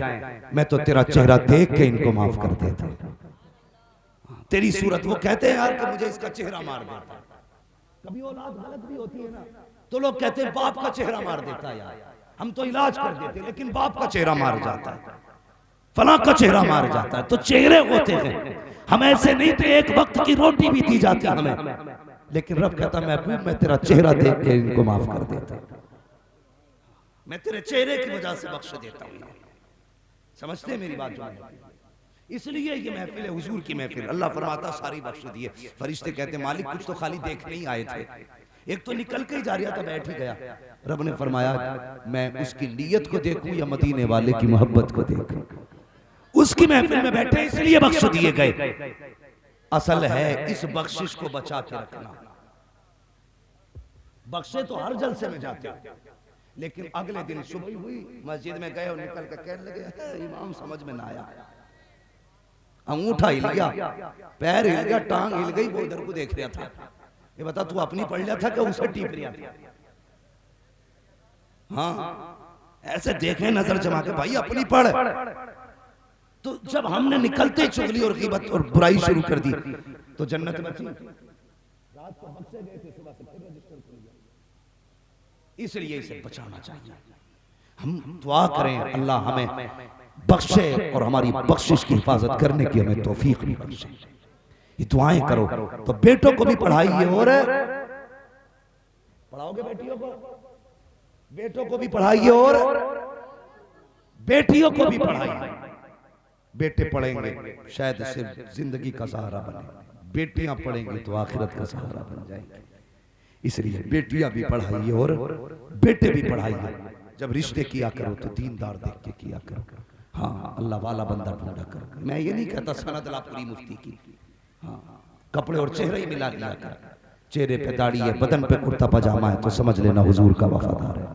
मैं तो तेरा चेहरा देख के इनको माफ कर देता हूं। तेरी सूरत, वो कहते हैं यार कि मुझे इसका चेहरा मार देता। कभी औलाद गलत भी होती है ना, तो लोग कहते हैं बाप का चेहरा मार देता है यार, हम तो इलाज कर देते, लेकिन बाप का चेहरा मार जाता है, फला का चेहरा मार जाता है। तो चेहरे होते हैं, हम ऐसे नहीं थे, एक वक्त की रोटी भी दी जाती है हमें, लेकिन रब कहता महबूब मैं तेरा चेहरा देख के इनको माफ कर देता हूं, मैं तेरे चेहरे की वजह से बख्श देता हूं। समझते हैं मेरी बात जो है? इसलिए ये महफिल है हुजूर की महफिल। अल्लाह फरमाता सारी बख्श दिए। फरिश्ते कहते मालिक कुछ तो खाली देखने ही आए थे, एक तो निकल के ही जा रहा था, बैठ ही गया। रब ने फरमाया मैं उसकी नीयत को देखूं या मदीने वाले की मोहब्बत को देखूं। उसकी महफिल में बैठे इसलिए बख्श दिए गए। असल है इस बख्शिश को बचा के रखना। बख्शे तो हर जलसे में जाते हो, लेकिन अगले दिन सुबह हुई, मस्जिद में गए और निकल कर कहने लगे इमाम समझ में ना आया, अंगूठा हिल गया, पैर हिल गया, टांग हिल गई, वो इधर को देख रहा था। ये बता तू अपनी पढ़ लिया था कि उसे टीप रहा था? हाँ, ऐसे देखे नजर जमा के भाई अपनी पढ़। तो जब हमने निकलते चुगली और ग़ीबत और बुराई शुरू कर दी तो जन्नत बची। रात को बख्शे गए थे, सुबह से फिर रजिस्टर खुल गया। इसलिए इसे बचाना चाहिए। हम दुआ करें अल्लाह हमें बख्शे और हमारी बख्शिश की हिफाजत करने की हमें तौफीक भी बख्शे। ये दुआएं करो। तो बेटों को भी पढ़ाइए, और पढ़ाओगे बेटियों को, बेटों को भी पढ़ाइए और बेटियों को भी पढ़ाइए। बेटे पढ़ेंगे शायद सिर्फ जिंदगी का सहारा बने, बेटियां पढ़ेंगी तो आखिरत का सहारा बन जाएंगे। इसलिए बेटियां भी पढ़ाइए और बेटे भी पढ़ाइए। जब रिश्ते किया करो तो दीनदार देख के किया करो। हाँ, अल्लाह वाला बंदा ढूंढा करो। मैं ये नहीं कहता सनद ला पूरी मुफ्ती की। हाँ, कपड़े और चेहरे ही मिला लिया कर। चेहरे पे दाढ़ी है, बदन पे कुर्ता पजामा है तो समझ लेना हुजूर का वफादार है।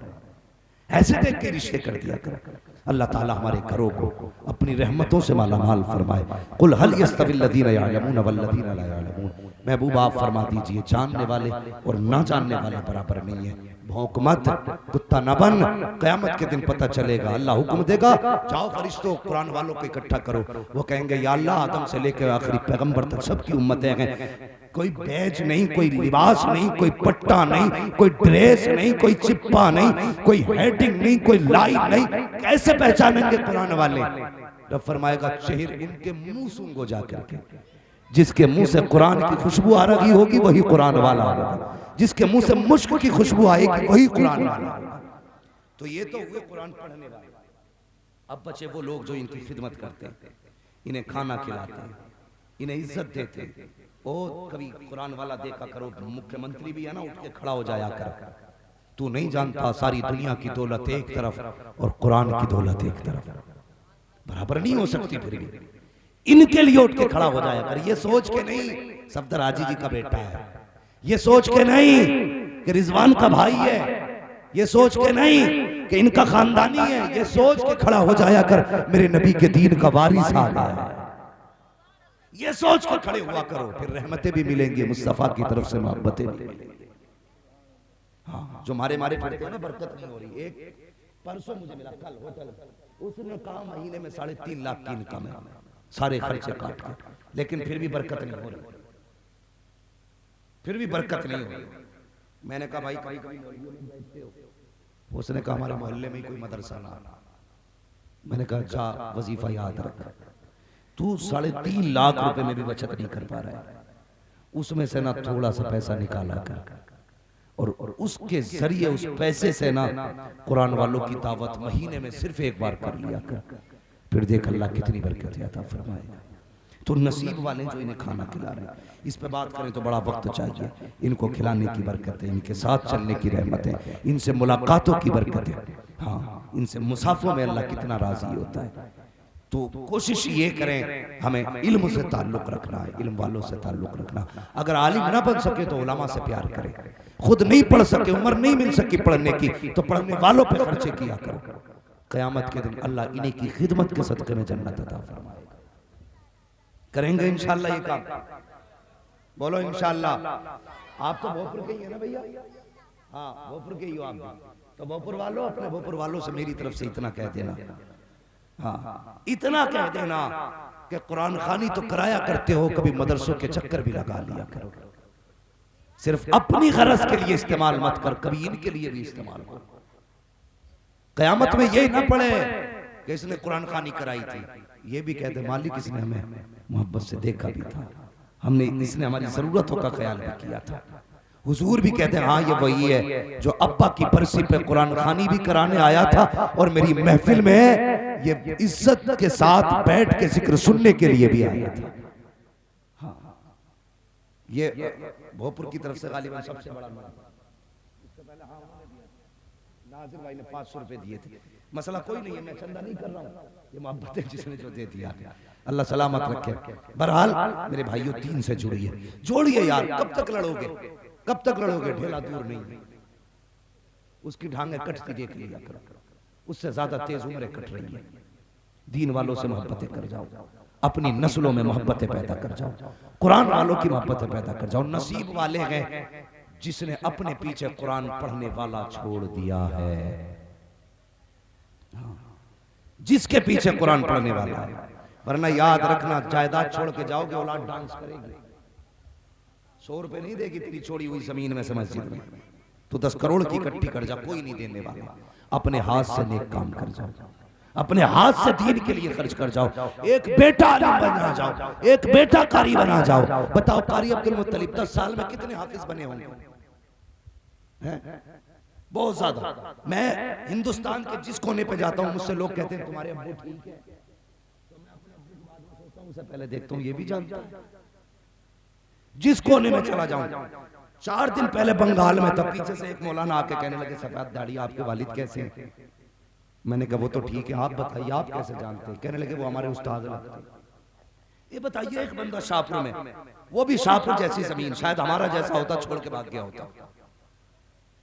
ऐसे देख के रिश्ते कर दिया कर। अल्लाह ताला हमारे घरों को अपनी रहमतों से मालामाल फरमाए। कुल हल यस्तविल लदीना यअलमून वल्लदीना ला यअलमून। महबूब आप फरमा दीजिए जानने वाले और ना जानने वाले बराबर नहीं है। भौंक मत, कुत्ता न बन, क़यामत के दिन पता चलेगा। अल्लाह हुक्म देगा जाओ फरिश्तों कुरान वालों को इकट्ठा करो। वो कहेंगे या अल्लाह आदम से लेकर आखिरी पैगंबर तक सबकी उम्मतें हैं, कोई बैज नहीं, कोई लिबास नहीं, कोई पट्टा नहीं, कोई ड्रेस नहीं, कोई चिप्पा नहीं, कोई हेडिंग नहीं, कोई लाइन नहीं, कैसे पहचानेंगे कुरान वाले? रब फरमाएगा चेहरे इनके मुंह सूंघो जाकर के, जिसके मुंह से कुरान की खुशबू आ रही होगी वही कुरान वाला होगा, जिसके मुंह से मुश्क की खुशबू आएगी वही कुरान वाला होगा। तो ये तो हुए कुरान पढ़ने वाले। अब बचे वो लोग जो इनकी खिदमत करते हैं, इन्हें खाना खिलाते हैं, इन्हें इज्जत देते हैं। ओ कभी कुरान वाला देखा करो, मुख्यमंत्री भी है ना, उठ के खड़ा हो जाया कर। तू नहीं जानता सारी दुनिया की दौलत एक तरफ और कुरान की दौलत एक तरफ, बराबर नहीं हो सकती। फिर भी इनके लिए उठ के खड़ा हो जाया कर, ये सोच के नहीं सफदर हाजी जी का बेटा है, ये सोच के नहीं कि रिजवान का भाई है, ये सोच के नहीं कि इनका खानदानी है, ये सोच के खड़ा हो जाया कर मेरे नबी के दीन का वारिस आ गया है। ये सोच के खड़े हुआ करो, फिर रहमतें भी मिलेंगी, मुस्तफा की तरफ से मोहब्बतें भी मिलेंगी। हाँ, जो मारे फिरते हैं ना, बरकत नहीं हो रही। एक परसों मुझे मिला कल होटल, उसने कहा महीने में 3.5 लाख की इनकम है, सारे खर्चे काट के, लेकिन फिर भी बरकत नहीं हो रही, फिर भी बरकत नहीं हो रही। मैंने कहा भाई कभी कभी बैठते हो? उसने कहा हमारे मोहल्ले में कोई मदरसा ना। मैंने कहा जा वजीफा याद रख, तू 3.5 लाख रुपए में भी बचत नहीं कर पा रहा है, उसमें से ना थोड़ा सा पैसा निकाला कर और उसके जरिए उस पैसे से ना कुरान वालों की दावत महीने में सिर्फ एक बार कर लिया कर, फिर देख अल्लाह कितनी बरकत अता फरमाएगा। तो नसीब वाले जो इन्हें खाना खिला रहे हैं, इस पे बात करें तो बड़ा वक्त चाहिए। इनको खिलाने की बरकत है, इनके साथ चलने की रहमत है, इनसे मुलाकातों की बरकत है। हाँ, इनसे मुसाफों में अल्लाह कितना राजी होता है। तो कोशिश ये करें हमें इल्म से ताल्लुक रखना है, इल्म वालों से ताल्लुक रखना। अगर आलिम ना बन सके तो उलमा से प्यार करें, खुद नहीं पढ़ सके, उम्र नहीं मिल सकी पढ़ने की, तो पढ़ने वालों पे खर्चे किया करो। क़यामत के दिन अल्लाह इन्हीं की खिदमत के सदक़े में जन्नत अता फरमाएगा। करेंगे इंशाअल्लाह ये काम? बोलो इंशाअल्लाह। आप तो भोपुर के ही है ना भैया? हाँ, भोपुर के ही हो आप भी, तो भोपुर वालों अपने भोपुर वालों से मेरी तरफ से इतना कह देना, हाँ इतना कह देना कि कुरान खानी तो कराया करते हो, कभी मदरसों के चक्कर भी लगा लिया करो। सिर्फ अपनी गरज के लिए इस्तेमाल मत कर, कभी इनके लिए भी इस्तेमाल करो। क़यामत में ये ना पड़े कि इसने कुरान खानी कराई थी, ये भी कहते मालिक इसने हमें मोहब्बत से देखा भी था, हमने इसने हमारी जरूरतों का ख्याल भी किया था। हुजूर भी कहते हैं हाँ ये वही है जो अब्बा की बरसी पे कुरान खानी भी कराने आया था और मेरी महफिल में ये इज्जत के साथ बैठ के जिक्र सुनने के लिए भी आया था। हाँ, ये भोपुर की तरफ से गालिबन सबसे बड़ा इससे पहले हाँ नाजिर भाई ने 500 रुपए दिए थे। मसला कोई नहीं है, मैं चंदा नहीं कर रहा हूँ, ये मोहब्बत है जिसने जो दे दिया, अल्लाह सलामत रखे। बहरहाल मेरे भाइयों दीन से जुड़िए, जोड़िए यार। कब तक लड़ोगे, कब तक लड़ोगे? ढेला दूर नहीं, उसकी ढांगे कटती देख लिया करो, उससे ज्यादा तेज उम्रें कट रही है। दीन वालों से मोहब्बतें कर जाओ, अपनी नस्लों में मोहब्बतें पैदा कर जाओ, कुरान वालों की मोहब्बतें पैदा कर जाओ। नसीब वाले हैं जिसने अपने पीछे कुरान पढ़ने वाला छोड़ दिया है, जिसके पीछे कुरान पढ़ने वाला है। वरना याद रखना, जायदाद छोड़ के जाओगे औलाद डांस करेगी, 100 रुपए नहीं देगी तेरी छोड़ी हुई जमीन में से मस्जिद में, तो 10 करोड़ की इकट्ठी कर जा, कोई नहीं देने वाला। अपने हाथ से नेक काम कर जाओ, अपने हाथ से दीन के लिए खर्च कर जाओ। एक बेटा आलिम बना जाओ, एक बेटा कारी बना जाओ। बताओ कारी अब्दुल मुत्तलिब 10 साल में कितने हाफिज बने होंगे? बहुत ज्यादा। मैं हिंदुस्तान के जिस कोने पे जाता हूँ मुझसे लोग कहते हैं तुम्हारे अब्बू ठीक है, तो मैं अपने अब्बू के बारे में सोचता हूँ, उससे पहले देखता हूँ ये भी जानता है। जिस कोने में चला जाऊं, 4 दिन पहले बंगाल में था, पीछे से एक मौलाना आके कहने लगे सफेद दाढ़ी आपके वालिद कैसे हैं? मैंने कहा वो तो ठीक है, आप बताइए आप कैसे जानते हैं? कहने लगे वो हमारे उस्ताद लगते हैं। ये बताइए एक बंदा शाहपुर में, वो भी शाहपुर जैसी जमीन, शायद हमारा जैसा होता, छोड़ के भाग गया होता।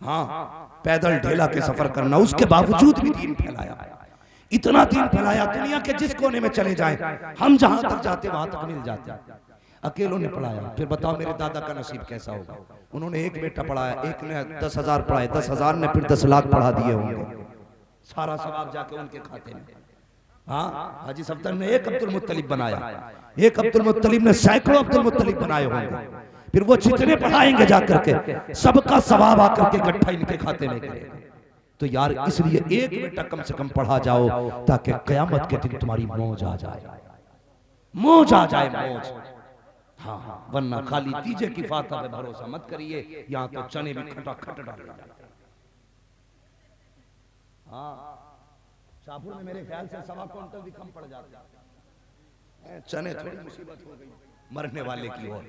हाँ, पैदल ढेला के सफर करना, उसके बावजूद भी दीन फैलाया। इतना दीन फैलाया, दुनिया के जिस कोने में चले जाएं, हम जहां तक जाते वहां तक मिल जाते हैं। अकेलों ने पढ़ाया। फिर बताओ मेरे दादा का नसीब कैसा होगा। उन्होंने एक बेटा पढ़ाया, एक ने 10,000 पढ़ाए, 10,000 ने फिर 10 लाख पढ़ा दिए होंगे, सारा सवाब जाके उनके खाते में। हाँ, हाजी सफ्दर ने एक अब्दुल मुत्तलिब बनाया, एक अब्दुल मुत्तलिब ने सैकड़ों अब्दुल मुत्तलिब बनाए होंगे। फिर वो जितने पढ़ाएंगे जाकर के सबका सवाब आकर के इकट्ठा इनके खाते में गिरेगा। तो यार इसलिए एक बेटा कम से कम पढ़ा जाओ ताकि कयामत के दिन तुम्हारी मौज आ जाए, मौज आ जाए, मौज। हाँ हाँ, वरना खाली तीजे की फाता पे भरोसा मत करिए, यहाँ तो चने भी खटाखट डाल। हाँ, शाहपुर में मेरे ख्याल से 1.25 क्विंटल भी कम पड़ जाते हैं चने। थोड़ी मुसीबत हो गई मरने वाले की ओर।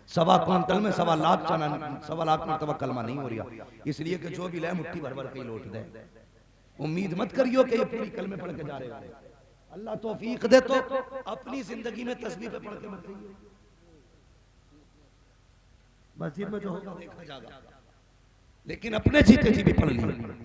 1.25 क्विंटल में 1.25 लाख चना, 1.25 लाख में तब कलमा नहीं हो रहा, इसलिए कि जो भी लाए मुट्ठी भर भर के लौट दे। उम्मीद मत करियो कि ये पूरी कलमे पढ़ के जा रहे हैं। अल्लाह तौफीक दे तो अपनी जिंदगी में तस्बीह पे पढ़ के मत रहिए, मस्जिद में जो होगा देखा जाएगा, लेकिन अपने जीते जी भी पढ़ लिए।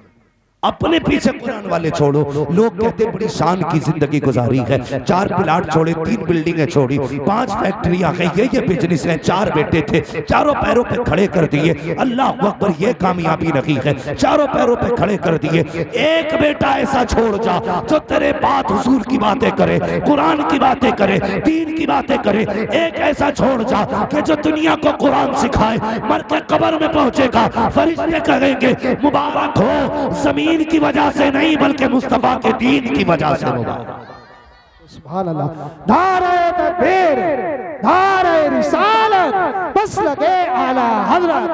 अपने पीछे कुरान वाले छोड़ो। लोग कहते बड़ी शान की जिंदगी गुजारी है, 4 प्लाट छोड़े, 3 बिल्डिंगें छोड़ी, 5 फैक्ट्रियां गई, ये बिजनेस है, 4 बेटे थे, चारों पैरों पे खड़े कर दिए। अल्लाह अकबर, ये कामयाबी नहीं है, चारों पैरों पे खड़े कर दिए। एक बेटा ऐसा छोड़ जा जो तेरे बात हुजूर की बातें करे, कुरान की बातें करे, दीन की बातें करे। एक ऐसा छोड़ जा कि जो दुनिया को कुरान सिखाए, मर के कब्र में पहुंचेगा, फरिश्ते कहेंगे मुबारक हो, जमीन की वजह से नहीं बल्कि मुस्तफा के दीन की वजह से होगा। सुभान अल्लाह। नारे तकबीर, नारे रिसालत, मसलके आला हज़रत।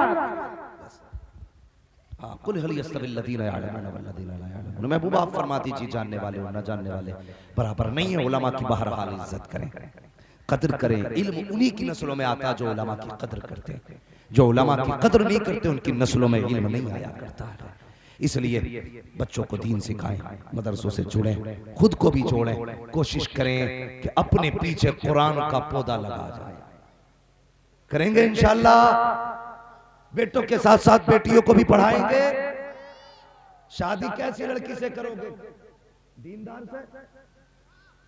कुल हल यस्तविल लदीना यअलमून वल्लदीना ला यअलमून। महबूब आप फरमा दीजिए, जानने वाले और न जानने वाले बराबर नहीं है। उलमा की बहरहाल इज्जत करें, कदर करें। इल्म उन्हीं की नस्लों में आता जो उलमा की कदर करते हैं। जो उलमा की कदर नहीं करते उनकी नस्लों में इल्म नहीं आया करता है। इसलिए बच्चों को दीन सिखाएं, मदरसों से जुड़ें, खुद को भी जोड़ें। कोशिश करें कि अपने पीछे कुरान का पौधा लगा जाए। करेंगे इंशाअल्लाह। बेटों के साथ साथ बेटियों को भी पढ़ाएंगे। शादी कैसी लड़की से करोगे? दीनदार से।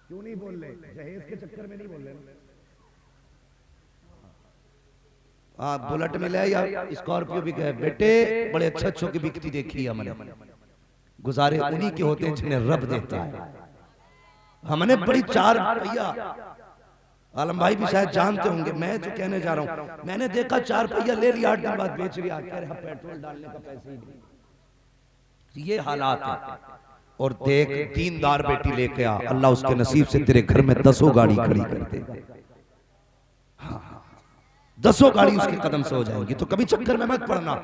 क्यों नहीं बोल रहे? जहेज के चक्कर में नहीं बोल रहे। बुलेट मिले या स्कॉर्पियो भी गए, बेटे बड़े अच्छे अच्छों की बिकती देखी है हमने। गुजारे उन्हीं के होते हैं जिन्हें रब देता है। हमने बड़ी 4 पहिया, आलम भाई भी शायद जानते होंगे, मैं जो कहने जा रहा हूं, मैंने देखा 4 पहिया ले लिया, 8 दिन बाद बेच लिया, कह रहा पेट्रोल डालने का पैसे ही नहीं। ये हालात है। और देख, दीनदार बेटी लेके आ, अल्लाह उसके नसीब से तेरे घर में 10 गाड़ी खड़ी कर दे। हाँ, 10 गाड़ी उसके कदम से हो जाएंगी। तो कभी चक्कर में मत पड़ना।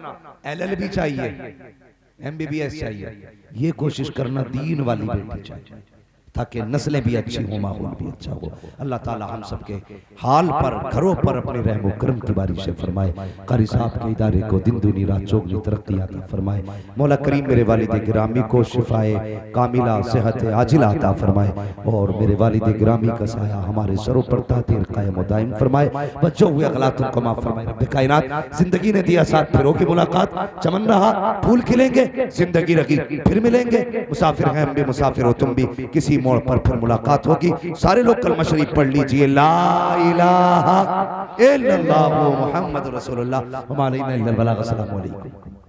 LLB चाहिए, MBBS चाहिए, ये कोशिश करना दीन वाली बेटी चाहिए ताकि नस्लें भी अच्छी हो, माहौल भी अच्छा हो। अल्लाह ताला हम सबके हाल पर, घरों पर अपने रहमो करम की बारिश फरमाए। कारी साहब के इदारे को दिन दुनी रात चौगनी तरक्की अता फरमाए। मौला करीम मेरे वालिद गिरामी को शिफाए कामिला सेहत आजिला अता फरमाए और मेरे वालिद गिरामी का साया हमारे सरों पर तातीर कायम व दायम फरमाए। बच्चों हुए गलतियों को माफ फरमाए। रब्बे कायनात जिंदगी ने दिया साथ, फिरों की मुलाकात चमन रहा, फूल खिलेंगे, जिंदगी रही फिर मिलेंगे। मुसाफिर हैं हम भी, मुसाफिर हो तुम भी, किसी मोड़ पर फिर मुलाकात होगी। सारे लोग कलमा शरीफ पढ़ लीजिए, ला इलाहा इल्लल्लाह मुहम्मद रसूलुल्लाह। अस्सलामु अलैकुम।